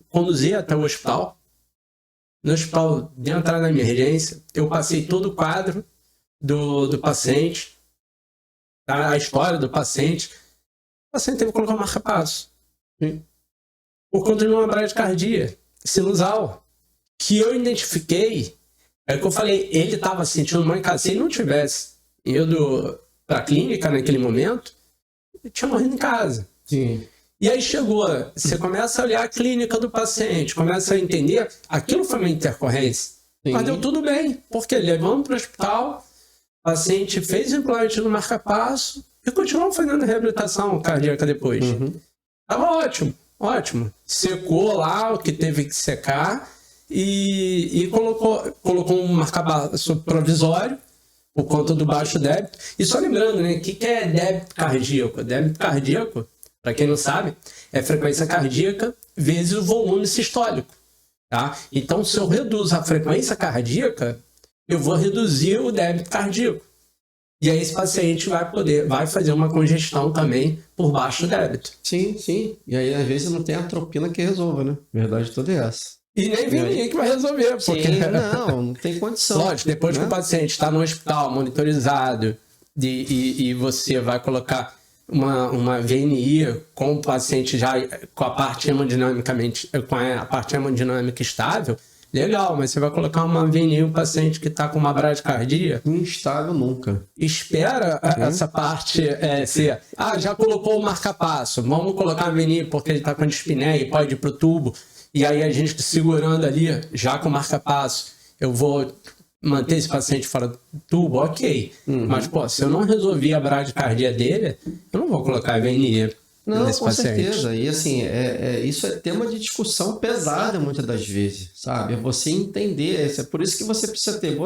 conduzi até o hospital. No hospital, de entrar na emergência, eu passei todo o quadro do paciente, a história do paciente. O paciente teve que colocar um marca-passo. Por conta de uma bradicardia sinusal. Que eu identifiquei, é que eu falei, ele estava sentindo mal em casa. Se ele não tivesse ido para a clínica naquele momento, ele tinha morrido em casa. Sim. E aí chegou, você começa a olhar a clínica do paciente, começa a entender, aquilo foi uma intercorrência. Sim. Mas deu tudo bem, porque levamos para o hospital, o paciente fez o implante no marca-passo e continuou fazendo reabilitação cardíaca depois. Tava ótimo. Secou lá o que teve que secar e colocou um marca-passo provisório por conta do baixo débito. E só lembrando, né, o que é débito cardíaco? Débito cardíaco, para quem não sabe, é frequência cardíaca vezes o volume sistólico. Tá? Então, se eu reduzo a frequência cardíaca, eu vou reduzir o débito cardíaco. E aí esse paciente vai fazer uma congestão também por baixo débito. Sim. E aí, às vezes, não tem atropina que resolva, né? Verdade toda é essa. E nem vem ninguém que vai resolver. Porque... não tem condição. Lógico, depois, né, que o paciente está no hospital monitorizado e você vai colocar uma VNI com o paciente já com a parte hemodinâmica estável, legal, mas você vai colocar uma VNI um paciente que está com uma bradicardia? Instável nunca. Espera essa parte ser... já colocou o marca-passo, vamos colocar a VNI porque ele está com dispneia e pode ir para o tubo. E aí a gente segurando ali, já com o marca-passo, eu vou manter esse paciente fora do tubo, ok. Mas, se eu não resolvi a bradicardia dele, eu não vou colocar a VNI nesse paciente. Certeza. E assim, isso é tema de discussão pesada muitas das vezes, sabe? É você entender, é por isso que você precisa ter,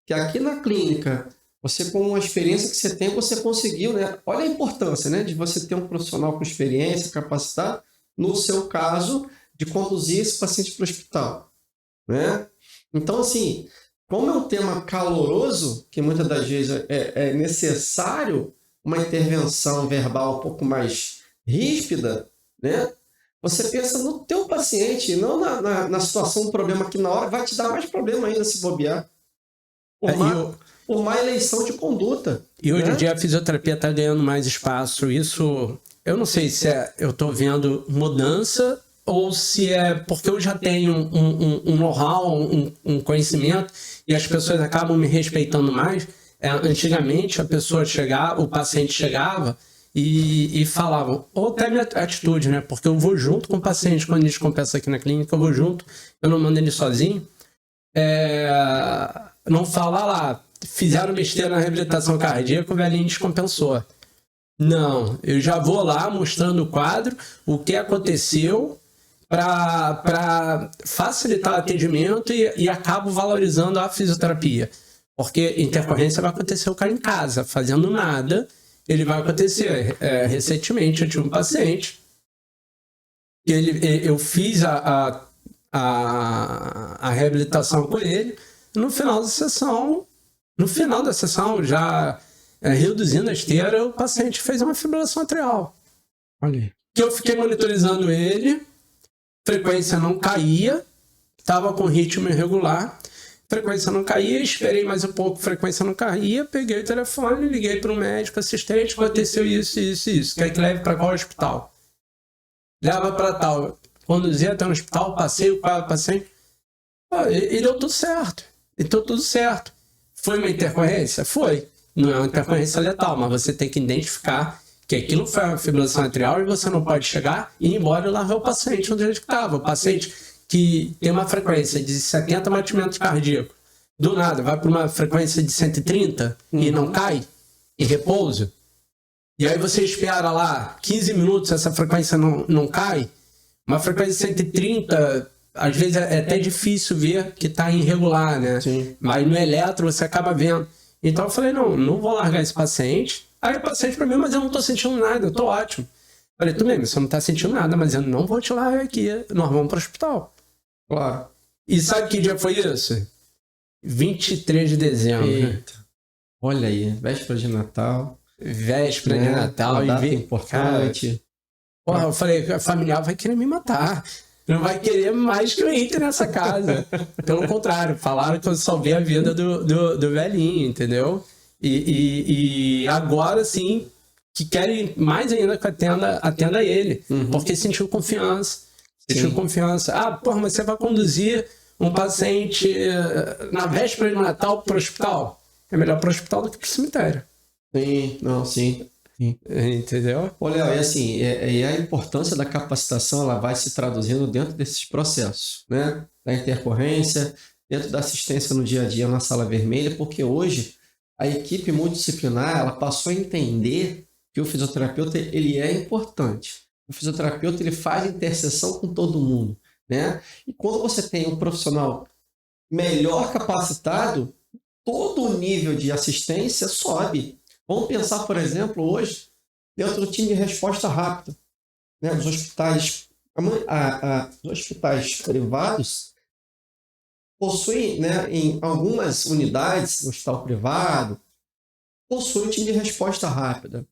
que aqui na clínica, você com a experiência que você tem, você conseguiu, né? Olha a importância, né, de você ter um profissional com experiência, capacitado, no seu caso, de conduzir esse paciente para o hospital, né? Então, assim, como é um tema caloroso, que muitas das vezes é necessário uma intervenção verbal um pouco mais ríspida, né? Você pensa no teu paciente, não na situação do problema que na hora vai te dar mais problema ainda se bobear. Por má eleição de conduta. E hoje em dia a fisioterapia está ganhando mais espaço. Isso eu não sei se eu estou vendo mudança ou se é porque eu já tenho um know-how, um conhecimento e as pessoas acabam me respeitando mais. Antigamente, o paciente chegava e falavam, ou até minha atitude, né? Porque eu vou junto com o paciente quando a gente conversa aqui na clínica, eu vou junto, eu não mando ele sozinho. Não falar lá, fizeram besteira na reabilitação cardíaca, o velhinho descompensou. Não, eu já vou lá mostrando o quadro, o que aconteceu, para facilitar o atendimento e acabo valorizando a fisioterapia. Porque intercorrência vai acontecer o cara em casa, fazendo nada, ele vai acontecer. Recentemente eu tive um paciente, eu fiz a reabilitação com ele, no final da sessão, já reduzindo a esteira, o paciente fez uma fibrilação atrial. Olha aí. Que eu fiquei monitorizando ele, frequência não caía, estava com ritmo irregular, frequência não caía, esperei mais um pouco, frequência não caía, peguei o telefone, liguei para um médico assistente, aconteceu isso, quer que leve para qual hospital? Leva para tal. Conduzi até no hospital, passei o quadro, passei. E deu tudo certo. Foi uma intercorrência? Foi. Não é uma intercorrência letal, mas você tem que identificar que aquilo foi uma fibrilação atrial e você não pode chegar e ir embora e largar o paciente onde ele estava. O paciente que tem uma frequência de 70 batimentos cardíacos, do nada vai para uma frequência de 130 e não cai, em repouso. E aí você espera lá 15 minutos, essa frequência não cai. Uma frequência de 130, às vezes é até difícil ver que está irregular, né? Sim. Mas no eletro você acaba vendo. Então eu falei, não vou largar esse paciente. Aí o paciente para mim, mas eu não estou sentindo nada, eu estou ótimo. Falei, tudo bem, você não está sentindo nada, mas eu não vou te largar aqui, nós vamos para o hospital. Claro. E sabe que dia foi isso? 23 de dezembro. Eita. Olha aí, véspera de Natal. Véspera de Natal. Uma data e importante. Porra, eu falei, a familiar vai querer me matar. Não vai querer mais que eu entre nessa casa. Pelo contrário, falaram que eu salvei a vida do velhinho, entendeu? E agora sim, que querem mais ainda que atenda ele. Porque sentiu confiança. Ah, porra, mas você vai conduzir um paciente na véspera de Natal para o hospital? É melhor para o hospital do que para o cemitério. Sim. Entendeu? Olha, e assim, e a importância da capacitação, ela vai se traduzindo dentro desses processos, né? Da intercorrência, dentro da assistência no dia a dia na sala vermelha, porque hoje a equipe multidisciplinar, ela passou a entender que o fisioterapeuta, ele é importante. O fisioterapeuta, ele faz interseção com todo mundo, né? E quando você tem um profissional melhor capacitado, todo o nível de assistência sobe. Vamos pensar, por exemplo, hoje, dentro do time de resposta rápida, né? Os hospitais privados possuem, né, em algumas unidades, no hospital privado, possuem um time de resposta rápida.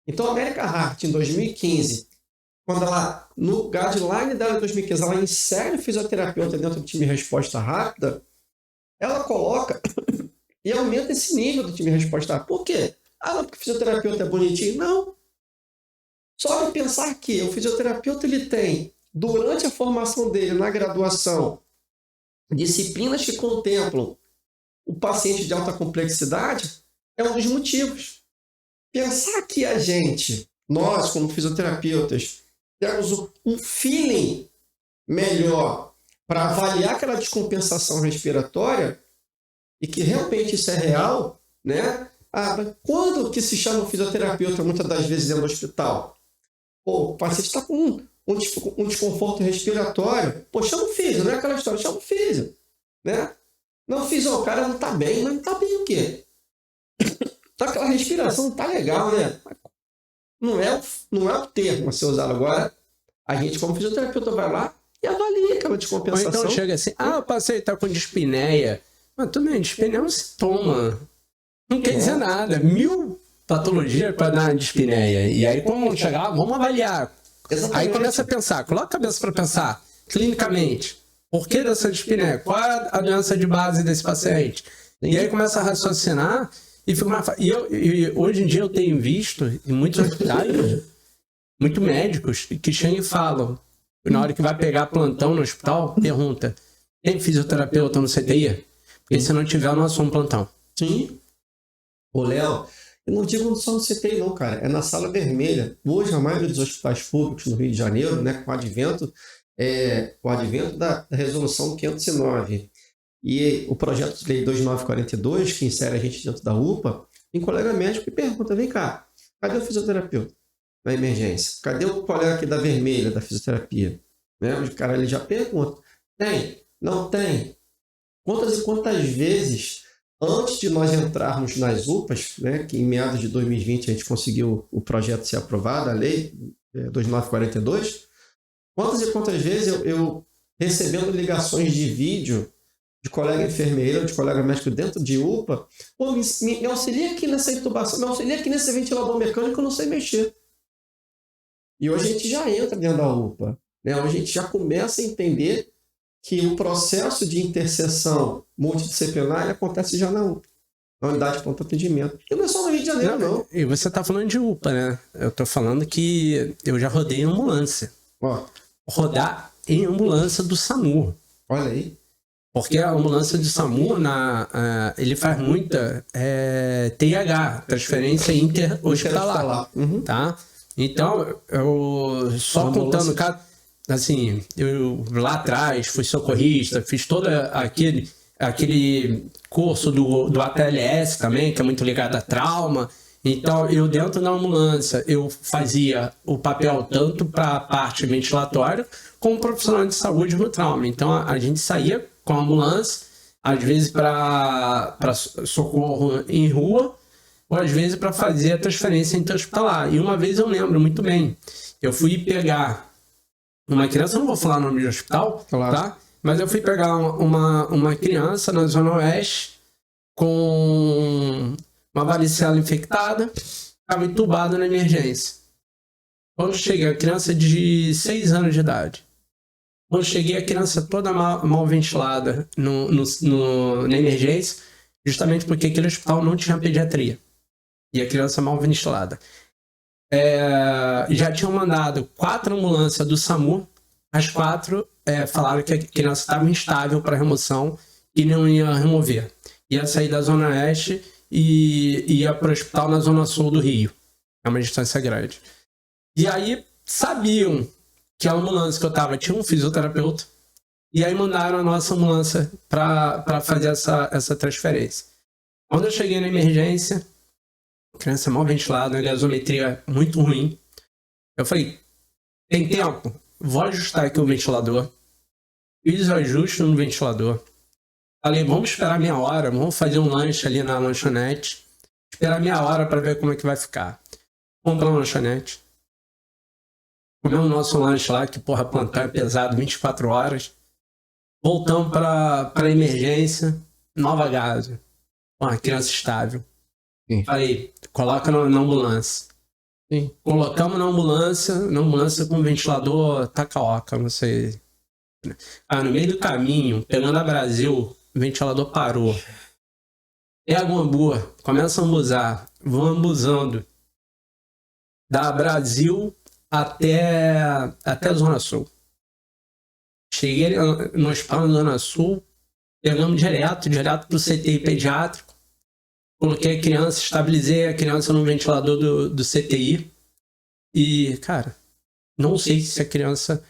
Então, a America Heart, em 2015, quando ela, no guideline dela de 2015, ela insere o fisioterapeuta dentro do time de resposta rápida, ela coloca e aumenta esse nível do time de resposta rápida. Por quê? Não, porque o fisioterapeuta é bonitinho. Não. Só de pensar que o fisioterapeuta, ele tem, durante a formação dele, na graduação, disciplinas que contemplam o paciente de alta complexidade, é um dos motivos. Pensar que nós como fisioterapeutas, temos um feeling melhor para avaliar aquela descompensação respiratória e que realmente isso é real, né? Quando que se chama o fisioterapeuta, muitas das vezes dentro do hospital? O paciente está com um desconforto respiratório. Chama o físio, não é aquela história, chama o físio, né? Não, físio, o cara não está bem, mas não está bem o quê? Então aquela respiração não está legal, né? Não é o termo a ser usado agora. A gente, como fisioterapeuta, vai lá e avalia aquela descompensação. Ou então chega assim, o paciente está com dispneia. Mas tudo bem, dispneia é um sintoma. Não quer dizer nada. 1000 patologias para dar uma dispneia. E aí, quando chegar, vamos avaliar. Exatamente. Aí começa a pensar, coloca a cabeça para pensar, clinicamente, por que dessa dispneia? Qual é a doença de base desse paciente? E aí começa a raciocinar e fica mais fácil. E hoje em dia eu tenho visto em muitos hospitais muito médicos que chegam e falam, na hora que vai pegar plantão no hospital, pergunta, tem fisioterapeuta no CTI? Porque se não tiver, eu não assumo plantão. Sim. Ô, Léo, eu não digo só no CTI não, cara, é na sala vermelha. Hoje, a maioria dos hospitais públicos no Rio de Janeiro, né, com o advento da resolução 509 e o projeto de lei 2942, que insere a gente dentro da UPA, tem colega médico que pergunta, vem cá, cadê o fisioterapeuta na emergência? Cadê o colega aqui da vermelha, da fisioterapia? Né? O cara ele já pergunta, tem? Não tem? Quantas e quantas vezes, antes de nós entrarmos nas UPAs, né, que em meados de 2020 a gente conseguiu o projeto ser aprovado, a lei 2942, quantas e quantas vezes eu recebendo ligações de vídeo de colega enfermeira, de colega médico dentro de UPA, pô, me auxilia aqui nessa intubação, me auxilia aqui nesse ventilador mecânico, eu não sei mexer. E hoje a gente já entra dentro da UPA, né? Hoje a gente já começa a entender que o processo de interseção multidisciplinar acontece já na UPA, na unidade de pronto atendimento. E não é só no Rio de Janeiro, não. E você está falando de UPA, né? Eu estou falando que eu já rodei em ambulância. Ó, rodar em ambulância do SAMU. Olha aí. Porque a ambulância do SAMU, ele faz muita TIH, transferência interhospitalar. Uhum. Tá? Então, eu só contando, cara, assim, eu lá atrás fui socorrista, fiz todo aquele curso do ATLS também, que é muito ligado a trauma. Então, eu dentro da ambulância, eu fazia o papel tanto para a parte ventilatória, como profissional de saúde no trauma. Então, a gente saía com a ambulância, às vezes para socorro em rua, ou às vezes para fazer a transferência interhospitalar. E uma vez eu lembro muito bem, eu fui pegar uma criança, eu não vou falar o nome do hospital, claro, tá? Mas eu fui pegar uma criança na Zona Oeste com uma varicela infectada, estava entubada na emergência. Quando cheguei, a criança de 6 anos de idade. Quando cheguei, a criança toda mal ventilada na emergência, justamente porque aquele hospital não tinha pediatria. E a criança mal ventilada. Já tinham mandado 4 ambulâncias do SAMU, as 4 falaram que a criança estava instável para remoção e não ia remover. Ia sair da Zona Oeste e ia para o hospital na Zona Sul do Rio. É uma distância grande. E aí sabiam que a ambulância que eu estava tinha um fisioterapeuta. E aí mandaram a nossa ambulância para fazer essa transferência. Quando eu cheguei na emergência, criança mal ventilada, a gasometria muito ruim. Eu falei, tem tempo? Vou ajustar aqui o ventilador. Fiz o ajuste no ventilador. Falei, vamos esperar meia hora, vamos fazer um lanche ali na lanchonete. Esperar meia hora para ver como é que vai ficar. Comprar uma lanchonete. Comemos o nosso lanche lá, que porra, plantão é pesado, 24 horas. Voltamos para a emergência, Nova Gaza. Uma criança estável. Sim. Falei, coloca na ambulância. Sim. Colocamos na ambulância com ventilador Takaoka, não sei. No meio do caminho, pegando a Brasil, o ventilador parou. Pega o ambu, começa a ambuzar. Vou ambuzando. Da Brasil até a Zona Sul. Cheguei no hospital na Zona Sul, pegamos direto pro CTI pediátrico. Coloquei a criança, estabilizei a criança no ventilador do CTI. E, cara, não sei se a criança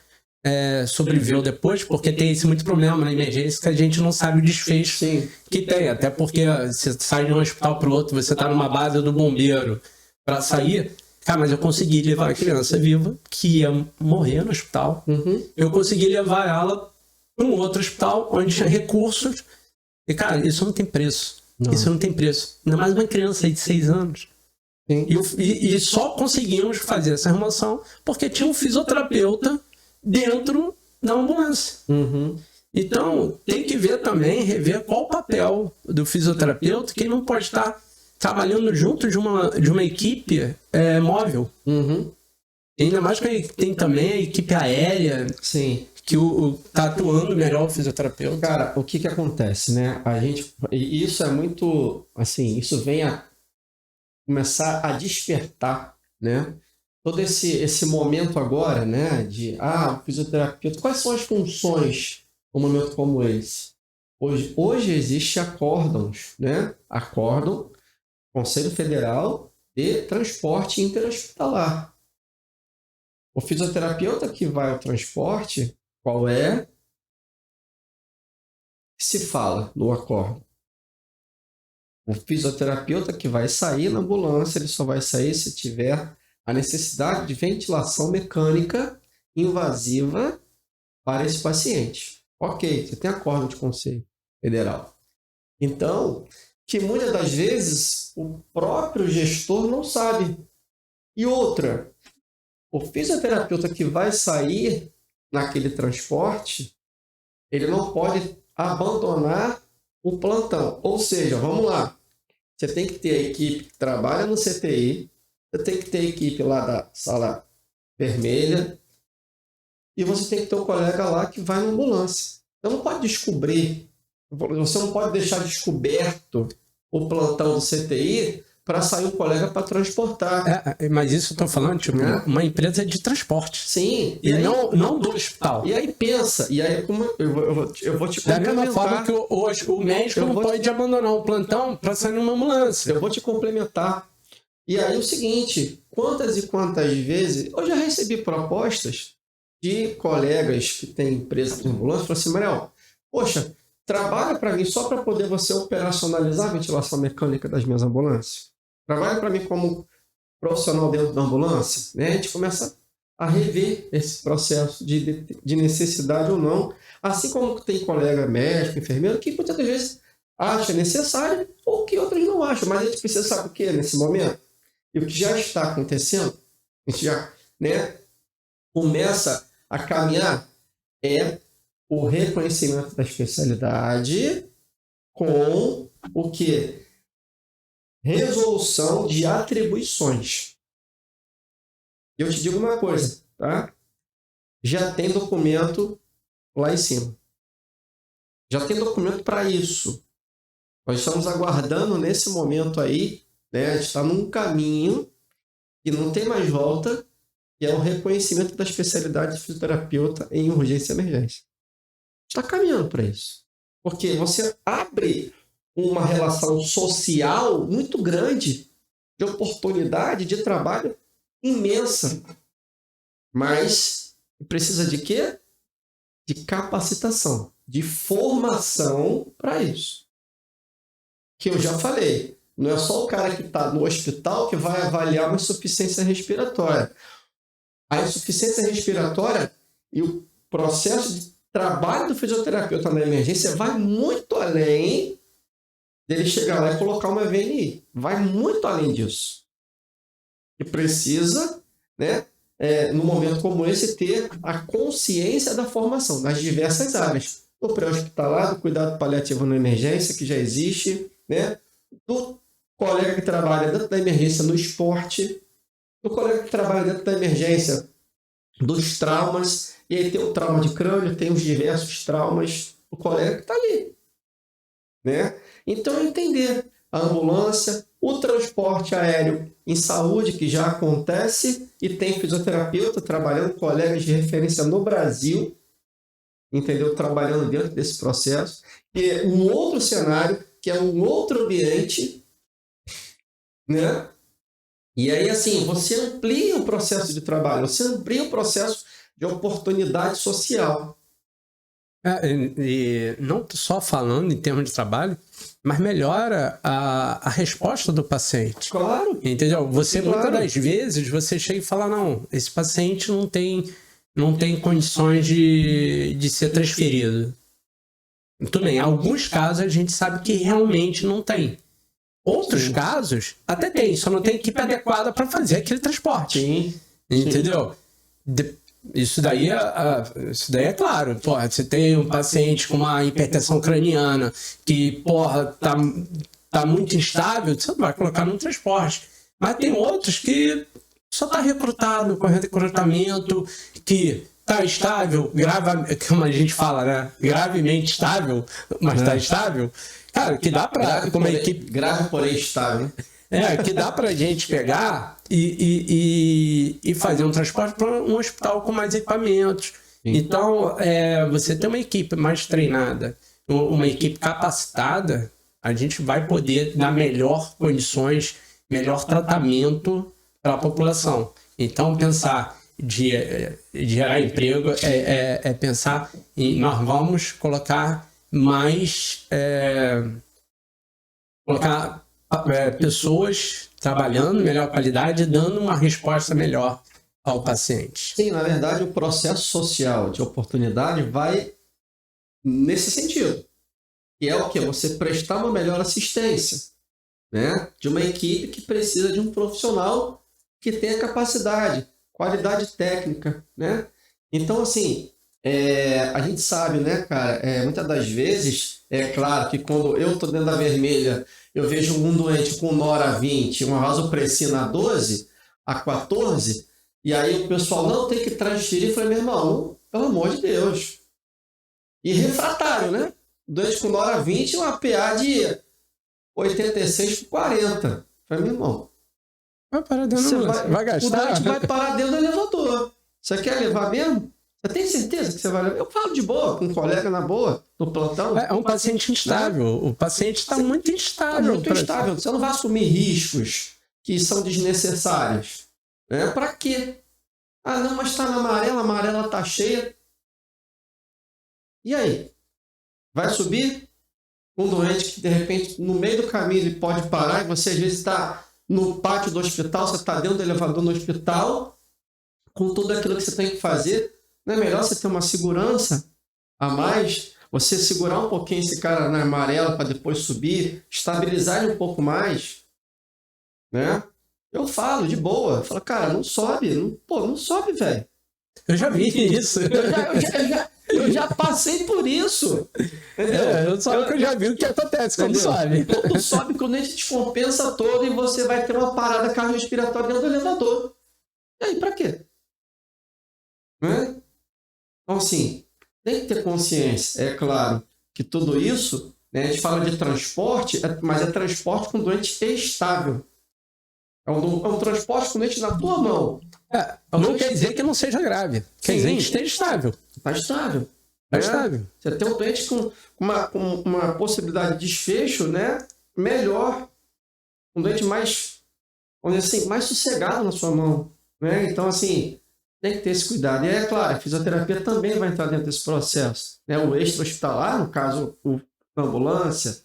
sobreviveu depois, porque tem esse muito problema na emergência que a gente não sabe o desfecho. Sim. Que tem. Até porque você sai de um hospital para o outro, você está numa base do bombeiro para sair. Cara, mas eu consegui levar a criança viva, que ia morrer no hospital. Uhum. Eu consegui levar ela para um outro hospital onde tinha recursos. E, cara, isso não tem preço. Não. Isso não tem preço. Ainda mais uma criança aí de 6 anos. E só conseguimos fazer essa remoção porque tinha um fisioterapeuta dentro da ambulância. Uhum. Então, tem que ver também, rever qual o papel do fisioterapeuta, que ele não pode estar trabalhando junto de uma equipe móvel. Uhum. Ainda mais que tem também a equipe aérea. Sim. Que tá atuando melhor o fisioterapeuta. Cara, o que acontece, né? Isso é muito, assim, isso vem a começar a despertar, né? todo esse momento agora, né, de o fisioterapeuta, quais são as funções num momento como esse? Hoje existe acórdãos, né? Acórdão, Conselho Federal de Transporte Interhospitalar. O fisioterapeuta que vai ao transporte, qual é? Se fala no acórdão. O fisioterapeuta que vai sair na ambulância, ele só vai sair se tiver a necessidade de ventilação mecânica invasiva para esse paciente. Ok, você tem acórdão de Conselho Federal. Então, que muitas das vezes o próprio gestor não sabe. E outra, o fisioterapeuta que vai sair naquele transporte, ele não pode abandonar o plantão. Ou seja, vamos lá, você tem que ter a equipe que trabalha no CTI, você tem que ter a equipe lá da sala vermelha e você tem que ter um colega lá que vai na ambulância. Você não pode descobrir, você não pode deixar descoberto o plantão do CTI para sair um colega para transportar. Mas isso eu estou falando, tipo, uma empresa de transporte. Sim. E aí, não do hospital. E aí pensa, e aí como eu vou te complementar. Da mesma forma que hoje o médico não pode abandonar o plantão para sair numa ambulância. Eu vou te complementar. E aí o seguinte, quantas e quantas vezes, eu já recebi propostas de colegas que têm empresa de ambulância, falaram assim, Mariel, poxa, trabalha para mim só para poder você operacionalizar a ventilação mecânica das minhas ambulâncias. Trabalha para mim como profissional dentro da ambulância. Né? A gente começa a rever esse processo de necessidade ou não. Assim como tem colega médico, enfermeiro, que muitas vezes acha necessário ou que outros não acham. Mas a gente precisa saber o que nesse momento? E o que já está acontecendo, a gente já começa a caminhar é o reconhecimento da especialidade com o que? Resolução de atribuições. Eu te digo uma coisa, tá? Já tem documento lá em cima. Já tem documento para isso. Nós estamos aguardando nesse momento aí, né? A gente está num caminho que não tem mais volta, que é o reconhecimento da especialidade de fisioterapeuta em urgência e emergência. Está caminhando para isso. Porque você abre uma relação social muito grande, de oportunidade de trabalho imensa. Mas precisa de quê? De capacitação, de formação para isso. Que eu já falei, não é só o cara que está no hospital que vai avaliar uma insuficiência respiratória. A insuficiência respiratória e o processo de trabalho do fisioterapeuta na emergência vai muito além dele chegar lá e colocar uma VNI. Vai muito além disso. E precisa, né, num momento como esse, ter a consciência da formação nas diversas áreas. Do pré-hospitalar, do cuidado paliativo na emergência, que já existe, né, do colega que trabalha dentro da emergência no esporte, do colega que trabalha dentro da emergência dos traumas, e aí tem o trauma de crânio, tem os diversos traumas, o colega que está ali. Né? Então, entender a ambulância, o transporte aéreo em saúde, que já acontece, e tem fisioterapeuta trabalhando, colegas de referência no Brasil, entendeu? Trabalhando dentro desse processo, e é um outro cenário, que é um outro ambiente, né? E aí, assim, você amplia o processo de trabalho, você amplia o processo de oportunidade social. E não só falando em termos de trabalho, mas melhora a resposta do paciente. Claro. Entendeu? Você, claro. Muitas das vezes, você chega e fala, não, esse paciente não tem condições de ser transferido. Tudo bem, em alguns casos a gente sabe que realmente não tem. Outros casos até tem, só não tem equipe adequada para fazer aquele transporte. Sim. Entendeu? Isso daí é claro. Porra, você tem um paciente com uma hipertensão craniana que, porra, tá muito instável, você não vai colocar no transporte. Mas tem outros que só tá recrutado, com recrutamento, que tá estável, como a gente fala, né? Gravemente estável, mas tá estável. Cara, que dá pra... Grave, porém estável. Que dá pra gente pegar e fazer um transporte para um hospital com mais equipamentos. Então, você ter uma equipe mais treinada, uma equipe capacitada, a gente vai poder dar melhor condições, melhor tratamento para a população. Então, pensar de gerar emprego é pensar em nós vamos colocar mais pessoas trabalhando, melhor qualidade, dando uma resposta melhor ao paciente. Sim, na verdade, o processo social de oportunidade vai nesse sentido. Que é o quê? Você prestar uma melhor assistência, né? De uma equipe que precisa de um profissional que tenha capacidade, qualidade técnica, né? Então, assim, a gente sabe, né, cara, muitas das vezes, claro que quando eu estou dentro da vermelha, eu vejo um doente com Nora 20, uma vasopressina a 12, a 14, e aí o pessoal não tem que transferir. Eu falei, meu irmão, pelo amor de Deus. E refratário, né? Doente com Nora 20 e uma PA de 86 por 40. Eu falei, meu irmão, vai gastar? O doente vai parar dentro do elevador. Você quer levar mesmo? Você tem certeza que você vai levar? Eu falo de boa, com um colega na boa, no plantão. É um paciente instável. Né? O paciente está muito instável. Tá muito instável. Você não vai assumir riscos que são desnecessários. Né? Para quê? Ah, não, mas está na amarela, a amarela está cheia. E aí? Vai subir? Um doente que, de repente, no meio do caminho ele pode parar e você, às vezes, está no pátio do hospital, você está dentro do elevador no hospital, com tudo aquilo que você tem que fazer. Não é melhor você ter uma segurança a mais? Você segurar um pouquinho esse cara na amarela para depois subir, estabilizar ele um pouco mais, né? Eu falo de boa. Eu falo, cara, não sobe. Não sobe, velho. Eu já vi isso. Eu já passei por isso. Entendeu? Eu já vi o que acontece quando sobe. Quando sobe, quando a gente descompensa todo e você vai ter uma parada cardiorrespiratória dentro do elevador. E aí, pra quê? Né? Então, assim, tem que ter consciência. É claro que tudo isso, né, a gente fala de transporte, mas é transporte com doente estável. É um transporte com doente na tua mão. Não quer dizer que não seja grave. Quer dizer que esteja estável. Está estável. Está estável. Você tem um doente com uma possibilidade de desfecho, né, melhor. Um doente mais, vamos dizer assim, mais sossegado na sua mão. Né? Então, assim, tem que ter esse cuidado. E claro, a fisioterapia também vai entrar dentro desse processo. Né? O extra-hospitalar, no caso, a ambulância,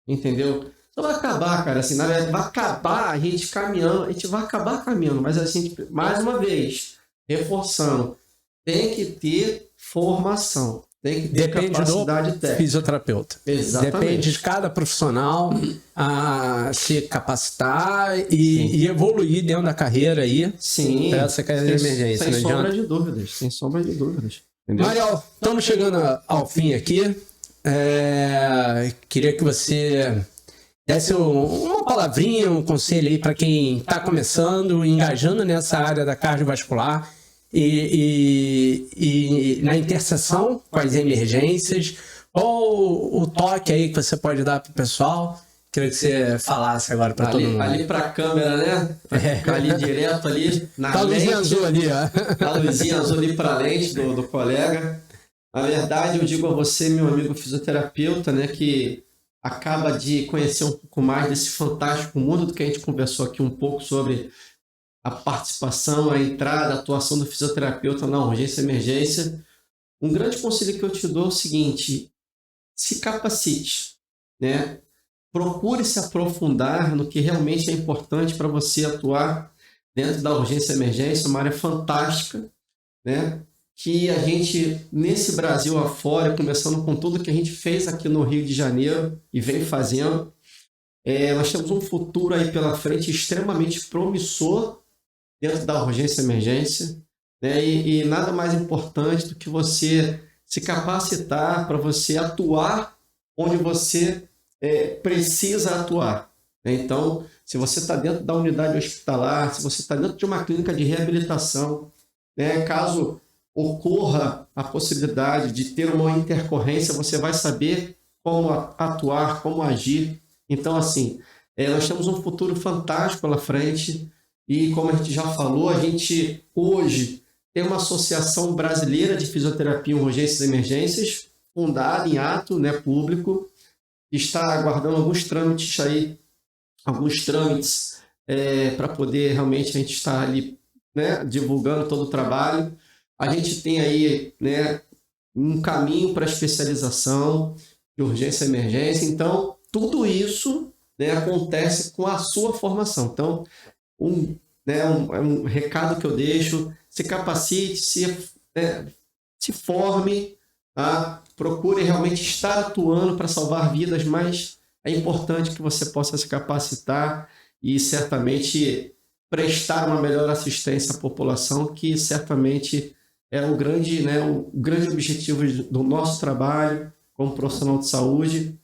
entendeu? Então vai acabar, cara, assim, na verdade, vai acabar a gente caminhando, a gente vai acabar caminhando, mas assim, mais uma vez, reforçando, tem que ter formação, tem que ter capacidade técnica. Fisioterapeuta. Exatamente. Depende de cada profissional a se capacitar e evoluir dentro da carreira aí. Sim. Para essa carreira de emergência. Sem sombra de dúvidas, sem sombra de dúvidas. Mariel, estamos chegando ao fim aqui. Queria que você desse uma palavrinha, um conselho aí para quem está começando, engajando nessa área da cardiovascular e na interseção com as emergências, ou o toque aí que você pode dar para o pessoal. Queria que você falasse agora para todo mundo. Ali para a câmera, né? Ficar ali direto ali na lente. A luzinha azul ali, ó. A luzinha azul ali para a lente do colega. Na verdade, eu digo a você, meu amigo fisioterapeuta, né, que acaba de conhecer um pouco mais desse fantástico mundo do que a gente conversou aqui um pouco sobre a participação, a entrada, a atuação do fisioterapeuta na urgência e emergência. Um grande conselho que eu te dou é o seguinte: se capacite, né? Procure se aprofundar no que realmente é importante para você atuar dentro da urgência e emergência, uma área fantástica, né? Que a gente, nesse Brasil afora, começando com tudo que a gente fez aqui no Rio de Janeiro e vem fazendo, nós temos um futuro aí pela frente extremamente promissor dentro da urgência e emergência, né? E nada mais importante do que você se capacitar para você atuar onde você precisa atuar. Né? Então, se você está dentro da unidade hospitalar, se você está dentro de uma clínica de reabilitação, né? Caso ocorra a possibilidade de ter uma intercorrência, você vai saber como atuar, como agir. Então, assim, nós temos um futuro fantástico pela frente. E como a gente já falou, a gente hoje tem uma Associação Brasileira de Fisioterapia em Urgências e Emergências, fundada em ato, né, público, está aguardando alguns trâmites para poder realmente a gente estar ali, né, divulgando todo o trabalho. A gente tem aí, né, um caminho para especialização de urgência e emergência. Então, tudo isso, né, acontece com a sua formação. Então, um recado que eu deixo: se capacite, se forme, tá? Procure realmente estar atuando para salvar vidas, mas é importante que você possa se capacitar e certamente prestar uma melhor assistência à população, que certamente é o grande objetivo do nosso trabalho como profissional de saúde,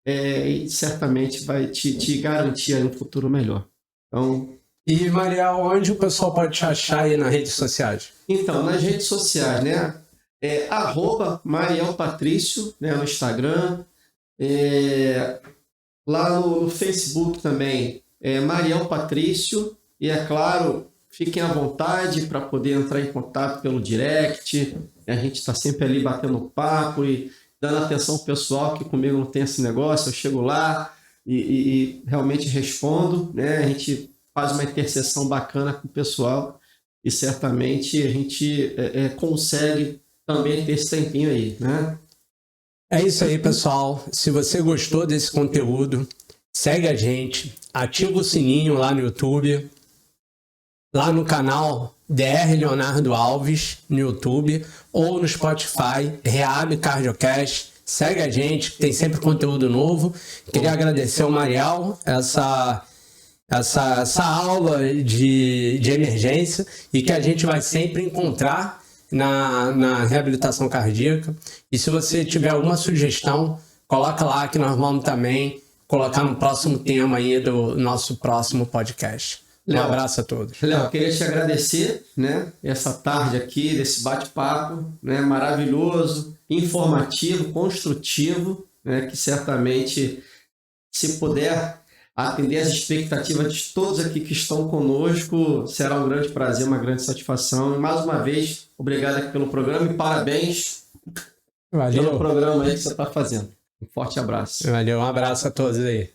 e certamente vai te garantir aí um futuro melhor. Então, E, Mariel, onde o pessoal pode te achar aí nas redes sociais? Então, nas redes sociais, né? @Mariel Patrício, né, no Instagram. Lá no Facebook também, Mariel Patrício. E, é claro, fiquem à vontade para poder entrar em contato pelo direct. A gente está sempre ali batendo papo e dando atenção ao pessoal, que comigo não tem esse negócio. Eu chego lá e realmente respondo, né? A gente faz uma interseção bacana com o pessoal e certamente a gente consegue também ter esse tempinho aí, né? É isso aí, pessoal. Se você gostou desse conteúdo, segue a gente, ativa o sininho lá no YouTube, lá no canal DR Leonardo Alves, no YouTube, ou no Spotify, Rehab Cardiocast. Segue a gente, tem sempre conteúdo novo. Queria agradecer ao Mariel essa aula de emergência, e que a gente vai sempre encontrar na reabilitação cardíaca. E se você tiver alguma sugestão, coloca lá, que nós vamos também colocar no próximo tema aí do nosso próximo podcast. Um abraço a todos. Léo, queria te agradecer, né, essa tarde aqui, desse bate-papo, né, maravilhoso, informativo, construtivo, né, que certamente, se puder atender as expectativas de todos aqui que estão conosco, será um grande prazer, uma grande satisfação. E mais uma vez, obrigado aqui pelo programa e parabéns pelo programa aí que você está fazendo. Um forte abraço. Valeu, um abraço a todos aí.